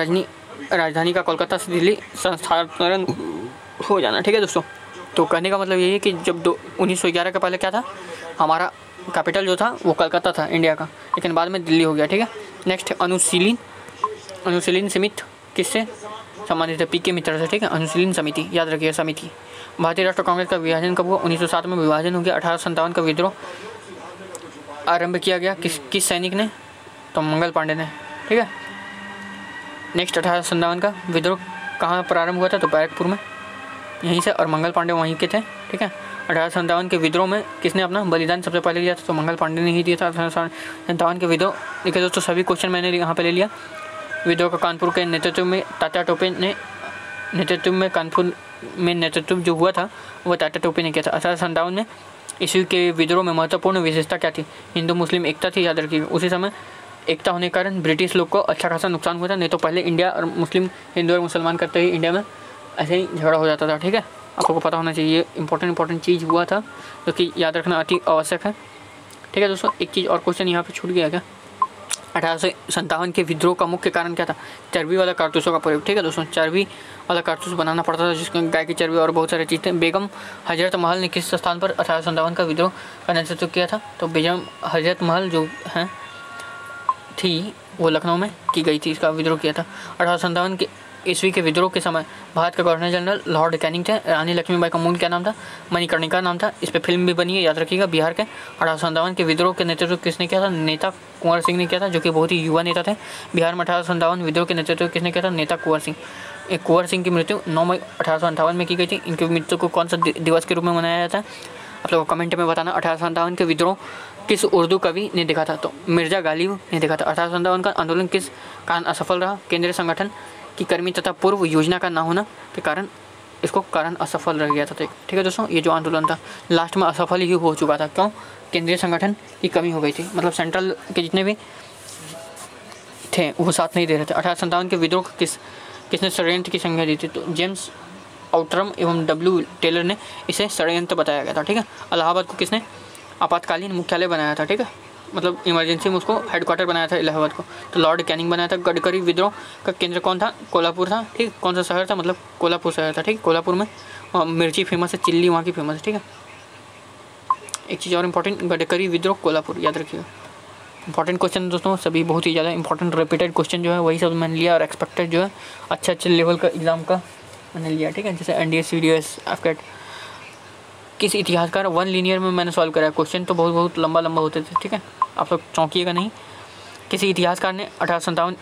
राजधानी का कोलकाता से दिल्ली स्थानांतरण हो जाना, ठीक है दोस्तों। तो कहने का मतलब यही है कि जब 1911 के पहले क्या था, हमारा कैपिटल जो था वो कलकत्ता था इंडिया का, लेकिन बाद में दिल्ली हो गया, ठीक है। नेक्स्ट, अनुशीलन समिति किससे संबंधित है? PK मित्र से, ठीक है। अनुशीलन समिति, याद रखिए, समिति। भारतीय राष्ट्रीय कांग्रेस का विभाजन कब हुआ? 1907 में विभाजन हो गया। 1857 का विद्रोह आरंभ किया गया किस सैनिक ने? तो मंगल पांडे ने, ठीक है। नेक्स्ट, 1857 का विद्रोह कहाँ प्रारंभ हुआ था? तो बैरकपुर में, यहीं से, और मंगल पांडे वहीं के थे, ठीक है। 1857 के विद्रोह में किसने अपना बलिदान सबसे पहले दिया था? तो मंगल पांडे ने ही दिया था। 1857 के विद्रोह, देखिए दोस्तों, सभी क्वेश्चन मैंने यहाँ पे ले लिया। विद्रोह का कानपुर के नेतृत्व में तात्या टोपे ने कानपुर में नेतृत्व जो हुआ था वो तात्या टोपे ने किया था। 1857 में ईस्वी के विद्रोह में महत्वपूर्ण विशेषता क्या थी? हिंदू मुस्लिम एकता थी, याद रखिएगा। उसी समय एकता होने के कारण ब्रिटिश लोग को अच्छा खासा नुकसान हुआ था, नहीं तो पहले इंडिया और मुस्लिम, हिंदू और मुसलमान करते ही इंडिया में ऐसे ही झगड़ा हो जाता था, ठीक है। आप लोगों को पता होना चाहिए, ये इंपॉर्टेंट चीज़ हुआ था जो कि याद रखना अति आवश्यक है, ठीक है दोस्तों। एक चीज़ और क्वेश्चन यहाँ पे छूट गया क्या? 1857 के विद्रोह का मुख्य कारण क्या था? चर्बी वाला कारतूसों का प्रयोग, ठीक है दोस्तों। चर्बी वाला कारतूस बनाना पड़ता था, जिसमें गाय की चर्बी और बहुत सारी चीज़ें। बेगम हजरत महल ने किस स्थान पर 1857 का विद्रोह का नेतृत्व किया था? तो बेगम हजरत महल जो हैं थी वो लखनऊ में की गई थी, इसका विद्रोह किया था। 1857 के ईस्वी के विद्रोह के समय भारत के गवर्नर जनरल लॉर्ड कैनिंग थे। रानी लक्ष्मीबाई का मूल क्या नाम था? मणिकर्णिका नाम था। इस पर फिल्म भी बनी है, याद रखिएगा, बिहार के। 1857 के विद्रोह के नेतृत्व किसने किया था? नेता कुंवर सिंह ने किया था, जो कि बहुत ही युवा नेता थे। बिहार में 1857 विद्रोह के नेतृत्व किसने किया था? नेता कुंवर सिंह। कुंवर सिंह की मृत्यु 9 मई 1858 में की गई थी। इनकी मृत्यु को कौन सा दिवस के रूप में मनाया जाता है, आप लोगों को कमेंट में बताना। 1857 के विद्रोह किस उर्दू कवि ने देखा था, तो मिर्जा गालिब ने देखा था। 1857 का आंदोलन किस कारण असफल रहा, केंद्रीय संगठन की कर्मी तथा पूर्व योजना का न होना के कारण इसको कारण असफल रह गया था। ठीक है दोस्तों, ये जो आंदोलन था लास्ट में असफल ही हो चुका था। क्यों? केंद्रीय संगठन की कमी हो गई थी, मतलब सेंट्रल के जितने भी थे वो साथ नहीं दे रहे थे। 1857 के विद्रोह किसने षड्यंत्र की संज्ञा दी थी, तो जेम्स आउटरम एवं डब्ल्यू टेलर ने इसे षड्यंत्र बताया गया था। ठीक है, इलाहाबाद को किसने आपातकालीन मुख्यालय बनाया था, ठीक है, मतलब इमरजेंसी में उसको हेडक्वार्टर बनाया था इलाहाबाद को, तो लॉर्ड कैनिंग बनाया था। गडकरी विद्रोह का केंद्र कौन था, कोल्हापुर था। ठीक, कौन सा शहर था, मतलब कोल्हापुर शहर था। ठीक, कोल्हापुर में मिर्ची फेमस है, चिल्ली वहाँ की फेमस है। ठीक है, एक चीज़ और इंपॉर्टेंट, गडकरी विद्रोह कोल्हापुर, याद रखिएगा। इंपॉर्टेंट क्वेश्चन दोस्तों सभी बहुत ही ज़्यादा इंपॉर्टेंट रिपीटेड क्वेश्चन जो है वही सब मैंने लिया, और एक्सपेक्टेड जो है अच्छे लेवल का एग्जाम का मैंने लिया। ठीक है, जैसे NDA CDS एफकेट। किस इतिहासकार वन लीनियर में मैंने सॉल्व करा, क्वेश्चन तो बहुत लंबा होते थे। ठीक है, आप लोग चौंकिएगा नहीं। किसी इतिहासकार ने 1857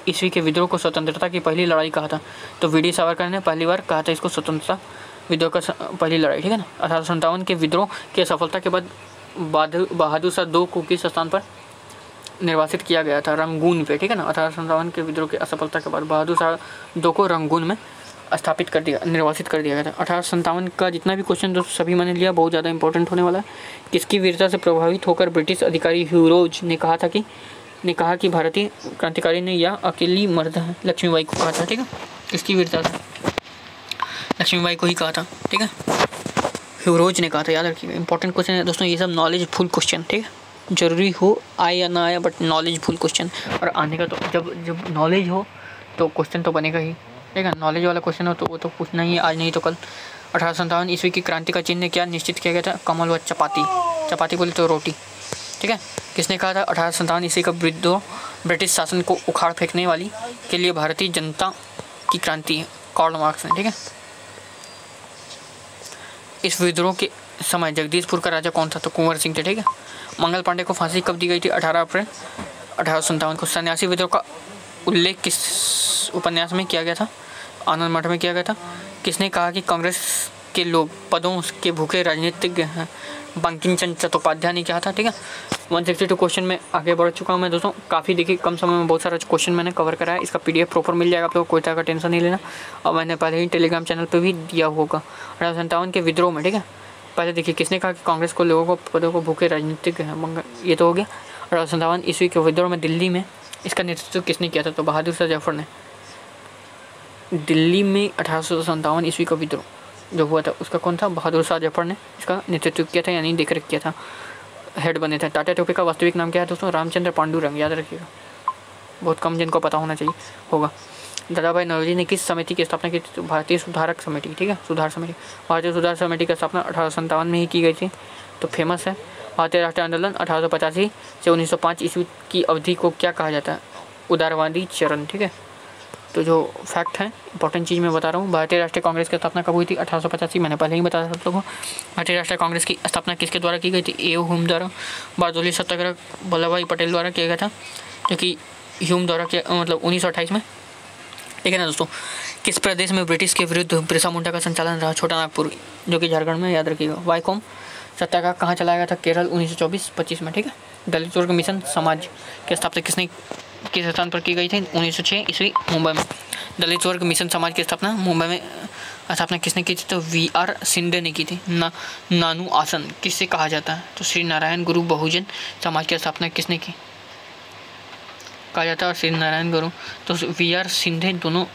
ईस्वी के विद्रोह को स्वतंत्रता की पहली लड़ाई कहा था, तो VD सावरकर ने पहली बार कहा था इसको स्वतंत्रता विद्रोह का पहली लड़ाई। ठीक है ना। 1857 के विद्रोह की असफलता के बाद बहादुर शाह 2 को किस स्थान पर निर्वासित किया गया था, रंगून पे। ठीक है ना, 1857 के विद्रोह की असफलता के बाद बहादुर शाह 2 को रंगून में निर्वासित कर दिया गया था। 1857 का जितना भी क्वेश्चन दोस्तों सभी मैंने लिया, बहुत ज़्यादा इंपॉर्टेंट होने वाला है। किसकी वीरता से प्रभावित होकर ब्रिटिश अधिकारी ह्यू रोज ने कहा कि भारतीय क्रांतिकारी ने यह अकेली मर्द है, लक्ष्मीबाई को कहा था। ठीक है, किसकी वीरता से, लक्ष्मीबाई को ही कहा था। ठीक है, ह्यू रोज ने कहा था, याद रखिएगा। इंपॉर्टेंट क्वेश्चन है दोस्तों, ये सब नॉलेज फुल क्वेश्चन। ठीक है, जरूरी हो आए या ना आया, बट नॉलेज फुल क्वेश्चन। और आने का तो जब नॉलेज हो तो क्वेश्चन तो बनेगा ही। ठीक है, नॉलेज वाला क्वेश्चन हो तो वो तो पूछना ही है, आज नहीं तो कल। 1857 ईस्वी की क्रांति का चिन्ह क्या निश्चित किया गया था, कमल व चपाती बोली तो रोटी। ठीक है, किसने कहा था 1857 ईस्वी का विद्रोह ब्रिटिश शासन को उखाड़ फेंकने वाली के लिए भारतीय जनता की क्रांति है, कार्ल मार्क्स ने। ठीक है, इस विद्रोह के समय जगदीशपुर का राजा कौन था, तो कुंवर सिंह थे। ठीक है, मंगल पांडे को फांसी कब दी गई थी, 18 अप्रैल 1857 को। सन्यासी विद्रोह का उल्लेख किस उपन्यास में किया गया था, आनंद मठ में किया गया था। किसने कहा कि कांग्रेस के लोग पदों के भूखे राजनीतिज्ञ हैं, बंकिम चंद्र चट्टोपाध्याय ने कहा था। ठीक है, 162 क्वेश्चन में आगे बढ़ चुका हूँ मैं दोस्तों, काफ़ी देखिए कम समय में बहुत सारा क्वेश्चन मैंने कवर करा है। इसका PDF प्रॉपर मिल जाएगा आप लोगों को, कोई तरह का टेंशन नहीं लेना, और मैंने पहले ही टेलीग्राम चैनल पर भी दिया होगा। 1857 के विद्रोह में, ठीक है, पहले देखिए किसने कहा कि कांग्रेस को लोगों को पदों को भूखे राजनीतिज्ञ हैं, ये तो हो गया। 1857 ईस्वी के विद्रोह में दिल्ली में इसका नेतृत्व किसने किया था, तो बहादुर शाह जफर ने। दिल्ली में 1857 ईस्वी का विद्रोह जो हुआ था उसका कौन था, बहादुर शाह जफर ने इसका नेतृत्व किया था, यानी देखरेख किया था, हेड बने थे। टाटा टोपे का वास्तविक नाम क्या है दोस्तों, रामचंद्र पांडुरंग, याद रखिएगा, बहुत कम जिनको पता होना चाहिए होगा। दादा भाई नौरोजी ने किस समिति की स्थापना की थी, तो भारतीय सुधारक समिति। ठीक है, सुधार समिति, भारतीय सुधार समिति की स्थापना 1857 में ही की गई थी, तो फेमस है। भारतीय राष्ट्रीय आंदोलन 1885 से 1905 ईस्वी की अवधि को क्या कहा जाता है, उदारवादी चरण। ठीक है, तो जो फैक्ट है इंपॉर्टेंट चीज़ मैं बता रहा हूँ। भारतीय राष्ट्रीय कांग्रेस की स्थापना कब हुई थी, 1885, मैंने पहले ही बताया था आप लोगों को। भारतीय राष्ट्रीय कांग्रेस की स्थापना किसके द्वारा की गई थी, A.O. ह्यूम द्वारा। बारदोली सत्याग्रह वल्लभ भाई पटेल द्वारा किया गया था, जो कि ह्यूम द्वारा किया, मतलब 1928 में। ठीक है ना दोस्तों, किस प्रदेश में ब्रिटिश के विरुद्ध बिरसा मुंडा का संचालन रहा, छोटा नागपुर, जो कि झारखंड में, याद रखिएगा। वाईकॉम सत्याग्रह कहाँ चलाया गया था, केरल, 1924-25 में। ठीक है, दलित वर्ग मिशन समाज की स्थापना किस स्थान पर की गई थी, 1906 ईस्वी, मुंबई में। दलित वर्ग मिशन समाज की स्थापना मुंबई में स्थापना किसने की थी, तो V.R. सिंधे ने की थी। नानू आसन किससे कहा जाता है, तो श्री नारायण गुरु बहुजन समाज की स्थापना किसने की, कहा जाता है, और श्री नारायण गुरु, तो V.R. सिंधे दोनों।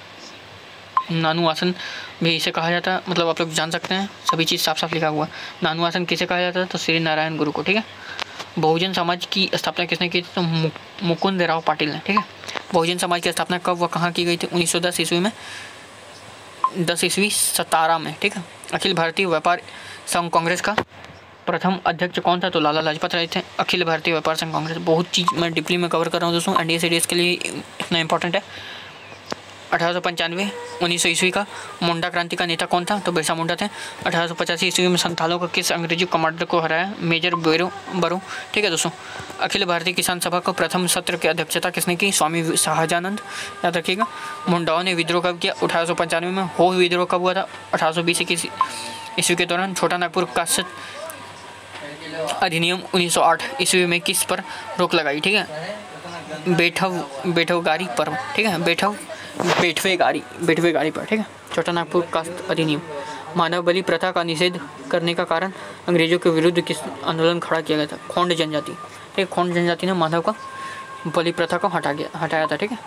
नानू आसन भी इसे कहा जाता है, मतलब आप लोग जान सकते हैं, सभी चीज़ साफ साफ लिखा हुआ है। नानू आसन किसे कहा जाता है, तो श्री नारायण गुरु को। ठीक है, बहुजन समाज की स्थापना किसने की थी, तो मुकुंद राव पाटिल ने। ठीक है, बहुजन समाज की स्थापना कब व कहाँ की गई थी, 1910 ईस्वी में, 10 ईस्वी सतारा में। ठीक है, अखिल भारतीय व्यापार संघ कांग्रेस का प्रथम अध्यक्ष कौन था, तो लाला लाजपत राय थे। अखिल भारतीय व्यापार संघ कांग्रेस, बहुत चीज़ मैं डीपली में कवर कर रहा हूँ दोस्तों, NDA CDS के लिए इतना इंपॉर्टेंट है। 1895 1900 ईस्वी का मुंडा क्रांति का नेता कौन था? तो बिरसा मुंडा थे। 1885 ईस्वी में संथालों का किस अंग्रेजी कमांडर को हराया? मेजर बरो। ठीक है दोस्तों। अखिल भारतीय किसान सभा का प्रथम सत्र की अध्यक्षता किसने की? स्वामी शाहजानंद। याद रखिएगा। मुंडाओं ने विद्रोह कब किया? 1895 में। हो विद्रोह कब हुआ था? 1820 ईस्वी के दौरान। छोटा नागपुर कास्ट अधिनियम 1908 ईस्वी में किस पर रोक लगाई? ठीक है, बेटवगारी पर। ठीक है, बेटवेगारी पर। ठीक है, छोटा नागपुर कास्ट अधिनियम। मानव बलि प्रथा का निषेध करने का कारण अंग्रेजों के विरुद्ध किस आंदोलन खड़ा किया गया था? खोंड जनजाति। ठीक है, खोंड जनजाति ने मानव का बलि प्रथा को हटाया था। ठीक है,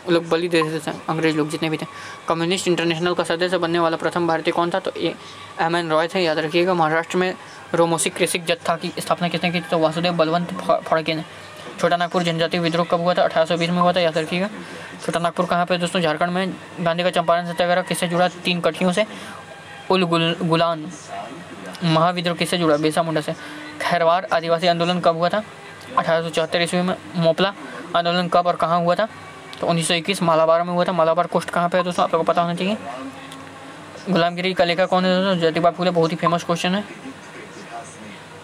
वो लोग बलि दे देते थे, अंग्रेज लोग जितने भी थे। कम्युनिस्ट इंटरनेशनल का सदस्य बनने वाला प्रथम भारतीय कौन था? तो ये एम.एन. रॉय थे। याद रखिएगा। महाराष्ट्र में रोमोसी कृषि जत्था की स्थापना किसने की? तो वासुदेव बलवंत फड़के ने। छोटा नागपुर जनजाति विद्रोह कब हुआ था? 1820 में हुआ था। याद रखिएगा। छोटा नागपुर कहाँ पे दोस्तों? झारखंड में। गांधी का चंपारण सत्याग्रह किससे जुड़ा? 3 कठियों से। उल गुलान महाविद्रोह किससे जुड़ा? बिरसा मुंडा से। खैरवार आदिवासी आंदोलन कब हुआ था? 1874 ईस्वी में। मोपला आंदोलन कब और कहाँ हुआ था? तो 1921 मालाबार में हुआ था। मालाबार कोस्ट कहाँ पे है दोस्तों? आप लोगों को पता होना चाहिए। गुलामगिरी का लेखक कौन है दोस्तों? ज्योतिबा फुले। बहुत ही फेमस क्वेश्चन है।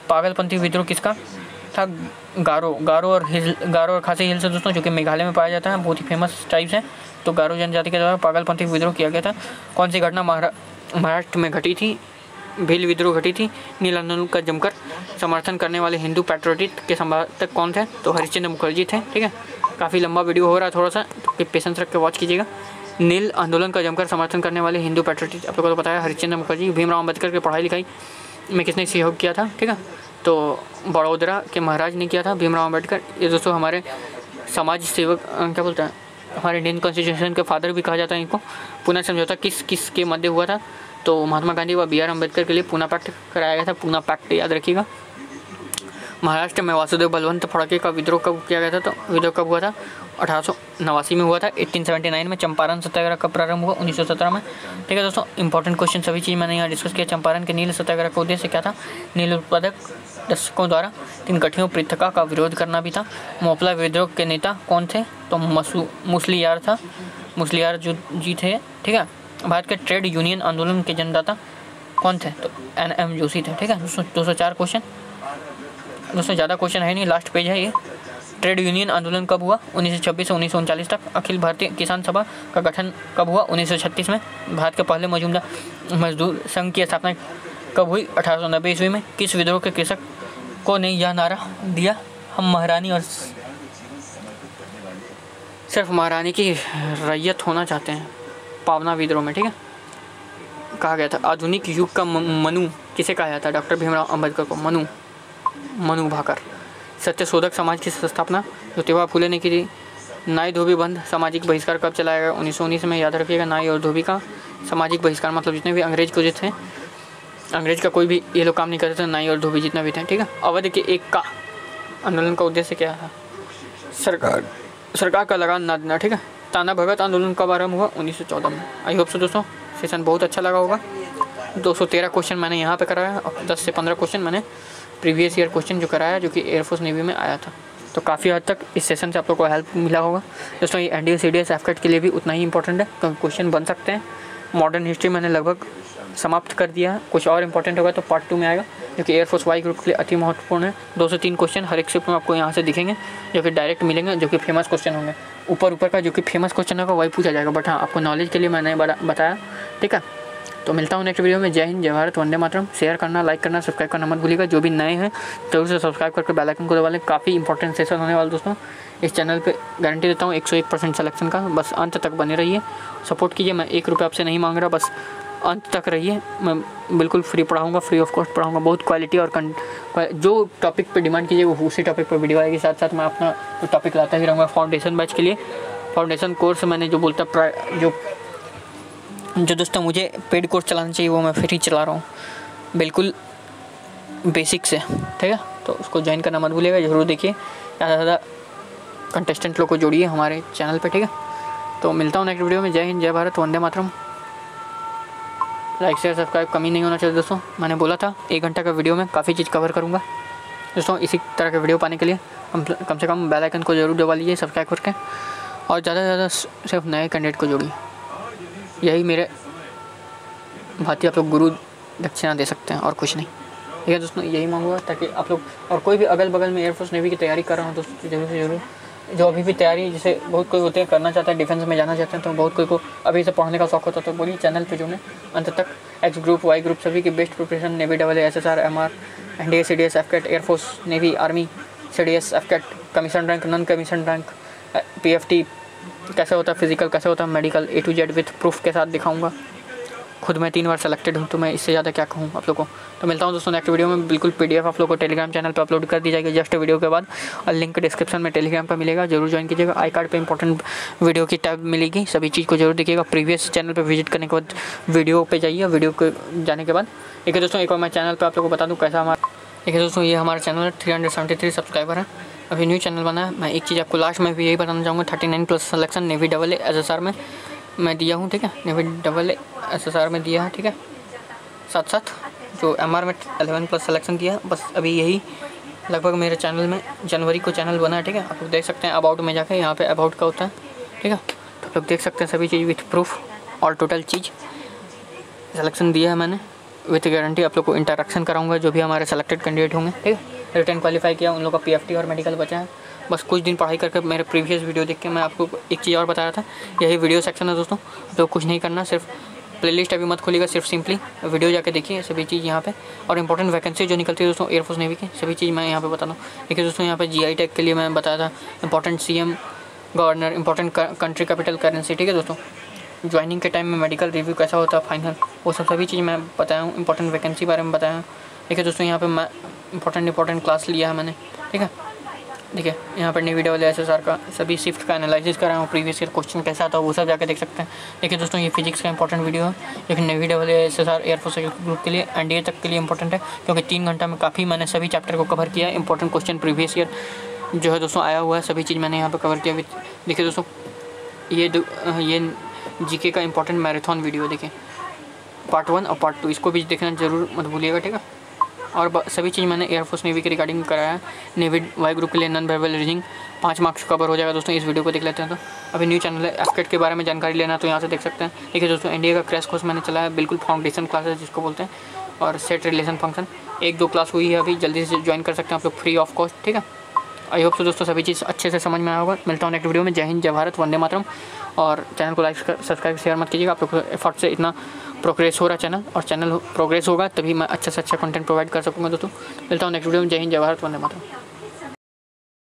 पागलपंथी विद्रोह किसका था? गारो और खासी हिल्स है दोस्तों, जो कि मेघालय में पाया जाता है। बहुत ही फेमस टाइप्स है। तो गारो जनजाति के द्वारा पागलपंथी विद्रोह किया गया था। कौन सी घटना महाराष्ट्र में घटी थी? भील विद्रोह घटी थी। नील आंदोलन का जमकर समर्थन करने वाले हिंदू पैट्रियट के संपादक कौन थे? तो हरिश्चंद्र मुखर्जी थे। ठीक है, काफ़ी लंबा वीडियो हो रहा है, थोड़ा सा तो पेशेंस रख के वॉच कीजिएगा। नील आंदोलन का जमकर समर्थन करने वाले हिंदू पैट्रियट आप लोगों को तो पता है, हरिश्चंद्र मुखर्जी। भीमराव अम्बेडकर की पढ़ाई लिखाई में किसने सहयोग किया था? ठीक है, तो बड़ौदा के महाराज ने किया था, भीमराव अम्बेडकर। ये दोस्तों हमारे समाज सेवक क्या बोलते हैं, हमारे इंडियन कॉन्स्टिट्यूशन के फादर भी कहा जाता है इनको। पूना समझौता किस के मध्य हुआ था? तो महात्मा गांधी व B.R. अम्बेडकर के लिए पूना पैक्ट कराया गया था। पूना पैक्ट याद रखिएगा। महाराष्ट्र में वासुदेव बलवंत फड़के का विद्रोह कब किया गया था? तो विद्रोह कब हुआ था? 1889 में हुआ था। 1879 में। चंपारण सत्याग्रह कब प्रारंभ हुआ? 1917 में। ठीक है दोस्तों, इंपॉर्टेंट क्वेश्चन सभी चीज़ मैंने यहाँ डिस्कस किया। चंपारण के नील सत्याग्रह का उद्देश्य क्या था? नील उत्पादक दर्शकों द्वारा 3 कठियों पृथका का विरोध करना भी था। मोपला विद्रोह के नेता कौन थे? तो मुसलियार था। मुसलियार जी थे। ठीक है, भारत के ट्रेड यूनियन आंदोलन के जन्मदाता कौन थे? तो N.M. जोशी थे। ठीक है दोस्तों, 204 क्वेश्चन दोस्तों, ज़्यादा क्वेश्चन है नहीं, लास्ट पेज है ये। ट्रेड यूनियन आंदोलन कब हुआ? 1926 से 1939 तक। अखिल भारतीय किसान सभा का गठन कब हुआ? 1936 में। भारत के पहले मजदूर संघ की स्थापना कब हुई? 1890 ईस्वी में। किस विद्रोह के कृषक को ने यह नारा दिया? हम महारानी और सिर्फ महारानी की रैयत होना चाहते हैं। पावना विद्रोह में। ठीक है, कहा गया था। आधुनिक युग का मनु किसे कहा जाता है? डॉक्टर भीमराव अम्बेडकर को मनु भाकर। सत्यशोधक समाज की स्थापना ज्योतिबा फुले ने की थी। नाई धोबी बंद सामाजिक बहिष्कार कब चलाया गया? 1919 में। याद रखिएगा, नाई और धोबी का सामाजिक बहिष्कार मतलब जितने भी अंग्रेज को थे, अंग्रेज का कोई भी ये लोग काम नहीं करते थे, नाई और धोबी जितना भी थे। ठीक है, अवध के एक का आंदोलन का उद्देश्य क्या था? सरकार का लगान ना देना। ठीक है, ताना भगत आंदोलन कब आरंभ हुआ? 1914 में। आई होप सो दोस्तों सेशन बहुत अच्छा लगा होगा। 213 क्वेश्चन मैंने यहाँ पे कराया और 10 से 15 क्वेश्चन मैंने प्रीवियस ईयर क्वेश्चन जो कराया, जो कि एयरफोर्स नेवी में आया था। तो काफ़ी हद तक इस सेशन से आप लोग को हेल्प मिला होगा दोस्तों। ये NDA CDS एफकेट के लिए भी उतना ही इंपॉर्टेंट है, क्योंकि क्वेश्चन बन सकते हैं। मॉडर्न हिस्ट्री मैंने लगभग समाप्त कर दिया है। कुछ और इंपॉर्टेंट होगा तो पार्ट 2 में आएगा, जो कि एयरफोर्स वाई ग्रुप के लिए अति महत्वपूर्ण है। 2 से 3 क्वेश्चन हर एक शिफ्ट में आपको यहाँ से दिखेंगे, जो कि डायरेक्ट मिलेंगे, जो कि फेमस क्वेश्चन होंगे। ऊपर का जो कि फेमस क्वेश्चन होगा वही पूछा जाएगा, बट हाँ आपको नॉलेज के लिए मैंने बताया। ठीक है, तो मिलता हूँ नेक्स्ट वीडियो में। जय हिंद, जय भारत, वंदे मातरम। शेयर करना, लाइक करना, सब्सक्राइब करना मत भूलिएगा। जो भी नए हैं जरूर से सब्सक्राइब करके बेल आइकन को दबा लें। काफ़ी इंपॉर्टेंट सेशन होने वाला दोस्तों इस चैनल पे, गारंटी देता हूँ 101% सिलेक्शन का। बस अंत तक बने रहिए, सपोर्ट कीजिए। मैं 1 रुपये आपसे नहीं मांग रहा, बस अंत तक रहिए। मैं बिल्कुल फ्री पढ़ाऊँगा, फ्री ऑफ कॉस्ट पढ़ाऊँगा। बहुत क्वालिटी और जो टॉपिक पे डिमांड कीजिए वो उसी टॉपिक पर वीडियो आएगी। साथ साथ मैं अपना तो टॉपिक लाता ही रहूँगा। फाउंडेशन बैच के लिए फाउंडेशन कोर्स मैंने जो बोलता जो दोस्तों मुझे पेड कोर्स चलाना चाहिए वो मैं फ्री चला रहा हूँ, बिल्कुल बेसिक से। ठीक है, तो उसको ज्वाइन करना मत भूलिएगा। ज़रूर देखिए, ज़्यादा से ज़्यादा कंटेस्टेंट लोग को जोड़िए हमारे चैनल पे। ठीक है, तो मिलता हूँ नेक्स्ट वीडियो में। जय हिंद, जय Bharat, Vande Mataram. Like share subscribe कमी नहीं होना चाहिए दोस्तों। मैंने बोला था 1 घंटा का वीडियो में काफ़ी चीज़ कवर करूँगा दोस्तों। इसी तरह के वीडियो पाने के लिए कम से कम बेल आइकन को जरूर दबा लीजिए सब्सक्राइब करके। और ज़्यादा से ज़्यादा सिर्फ नए कैंडिडेट को जोड़िए। यही मेरे भांति आप लोग गुरु दक्षिणा दे सकते हैं और कुछ नहीं। ठीक है दोस्तों, यही मांगूंगा ताकि आप लोग और कोई भी अगल बगल में एयरफोर्स नेवी की तैयारी कर रहा हूँ दोस्तों, जरूर से जरूर जो अभी भी तैयारी, जैसे बहुत कोई होते हैं करना चाहते हैं, डिफेंस में जाना चाहते हैं, तो बहुत कोई को अभी से पढ़ने का शौक होता है, तो बोलिए चैनल पे जुड़े अंत तक। एक्स ग्रुप, वाई ग्रुप सभी की best preparation, navy double SSR MR NDA CDS FCAT, air force navy army CDS FCAT, commission rank, non commission rank, PFT कैसे होता है, फिजिकल कैसे होता है, medical A to Z with proof के साथ दिखाऊंगा। खुद मैं 3 बार सेलेक्टेड हूँ, तो मैं इससे ज़्यादा क्या कहूँ आप लोगों को। तो मिलता हूँ दोस्तों नेक्स्ट वीडियो में। बिल्कुल PDF आप लोग को टेलीग्राम चैनल पे अपलोड कर दी जाएगी जस्ट वीडियो के बाद, और लिंक डिस्क्रिप्शन में टेलीग्राम का मिलेगा, जरूर ज्वाइन कीजिएगा। आई कार्ड पे इंपॉर्टेंट वीडियो की टैब मिलेगी, सभी चीज़ को जरूर देखिएगा। प्रीवियस चैनल पर विजिट करने के बाद वीडियो पर जाइए, वीडियो को जाने के बाद एक दोस्तों एक और मैं चैनल पर आप लोग को बता दूँ कैसा हमारा। देखिए दोस्तों, ये हमारा चैनल 373 सब्सक्राइबर है, अभी न्यू चैनल बना है। मैं एक चीज़ आपको लास्ट में भी यही बताना चाहूँगा, 39+ सिलेक्शन नेवी डबल SSR में मैं दिया हूँ। ठीक है, नेवी डबल SSR में दिया है। ठीक है, साथ साथ जो MR में 11+ सिलेक्शन किया, बस अभी यही लगभग मेरे चैनल में जनवरी को चैनल बना है। ठीक है, आप लोग देख सकते हैं अबाउट में जाकर, यहाँ पे अबाउट का होता है। ठीक है, तो आप लोग देख सकते हैं सभी चीज़ विथ प्रूफ और टोटल चीज़ सिलेक्शन दिया है मैंने विथ गारंटी। आप लोग को इंटरेक्शन कराऊंगा जो भी हमारे सेलेक्टेड कैंडिडेट होंगे। ठीक है, रिटर्न क्वालिफाई किया, उन लोगों का PFT और मेडिकल बचा है। बस कुछ दिन पढ़ाई करके मेरे प्रीवियस वीडियो देख के मैं आपको एक चीज़ और बता रहा था, यही वीडियो सेक्शन है दोस्तों। तो कुछ नहीं करना, सिर्फ प्लेलिस्ट अभी मत खोलिएगा, सिर्फ सिंपली वीडियो जाके देखिए सभी चीज़ यहाँ पे। और इंपॉर्टेंट वैकेंसी जो निकलती है दोस्तों एयरफोर्स नेवी की, सभी चीज़ मैं यहाँ पे बता दूँ। देखिए दोस्तों, यहाँ पे GI टैग के लिए मैं बताया था, important CM governor, important country capital currency. ठीक है दोस्तों, ज्वाइनिंग के टाइम में मेडिकल रिव्यू कैसा होता है फाइनल, वो सभी चीज़ मैं बताया हूँ। इंपॉर्टेंट वैकेंसी बारे में बताया हूँ। देखिए दोस्तों, यहाँ पे मैं इंपॉर्टेंट क्लास लिया है मैंने। ठीक है, देखिए यहाँ पर नेवी डबल SSR का सभी शिफ्ट का एनालिसिस कर रहा हूँ, प्रीवियस ईयर क्वेश्चन कैसा था वो सब जाके देख सकते हैं। देखिए दोस्तों, ये फिजिक्स का इंपॉर्टेंट वीडियो है, लेकिन navy double SSR air force group के लिए NDA तक के लिए इंपॉर्टेंट है, क्योंकि 3 घंटा में काफ़ी मैंने सभी चैप्टर को कवर किया है। इंपॉर्टेंट क्वेश्चन प्रीवियस ईयर जो है दोस्तों आया हुआ है, सभी चीज़ मैंने यहाँ पर कवर किया। देखिए दोस्तों, ये GK का इंपॉर्टेंट मैराथन वीडियो देखिए, पार्ट 1 और पार्ट 2, इसको भी देखना जरूर मत भूलिएगा। ठीक है, और सभी चीज़ मैंने एयरफोर्स नेवी के रिगार्डिंग कराया है। नेवी वाई ग्रुप के लिए non verbal reading 5 marks cover हो जाएगा दोस्तों, इस वीडियो को देख लेते हैं। तो अभी न्यू चैनल है, FCAT के बारे में जानकारी लेना तो यहाँ से देख सकते हैं। देखिए दोस्तों, NDA का क्रैश कोर्स मैंने चलाया, बिल्कुल फाउंडेशन क्लास है जिसको बोलते हैं, और सेट रिलेशन फंक्शन 1-2 क्लास हुई है, अभी जल्दी से ज्वाइन कर सकते हैं आप लोग फ्री ऑफ कॉस्ट। ठीक है, आई होप तो दोस्तों सभी चीज़ अच्छे से समझ में आया होगा। मिलता हूँ नेक्स्ट वीडियो में। जय हिंद, जय भारत, वंदे मातरम। और चैनल को लाइक सब्सक्राइब शेयर मत कीजिएगा, आप लोग एफर्ट से इतना प्रोग्रेस हो रहा है चैनल, और चैनल प्रोग्रेस होगा तभी मैं अच्छा से अच्छा कंटेंट प्रोवाइड कर सकूँगा दोस्तों। मिलता हूँ नेक्स्ट वीडियो में। जय हिंद, जय भारत, वंदे मातरम।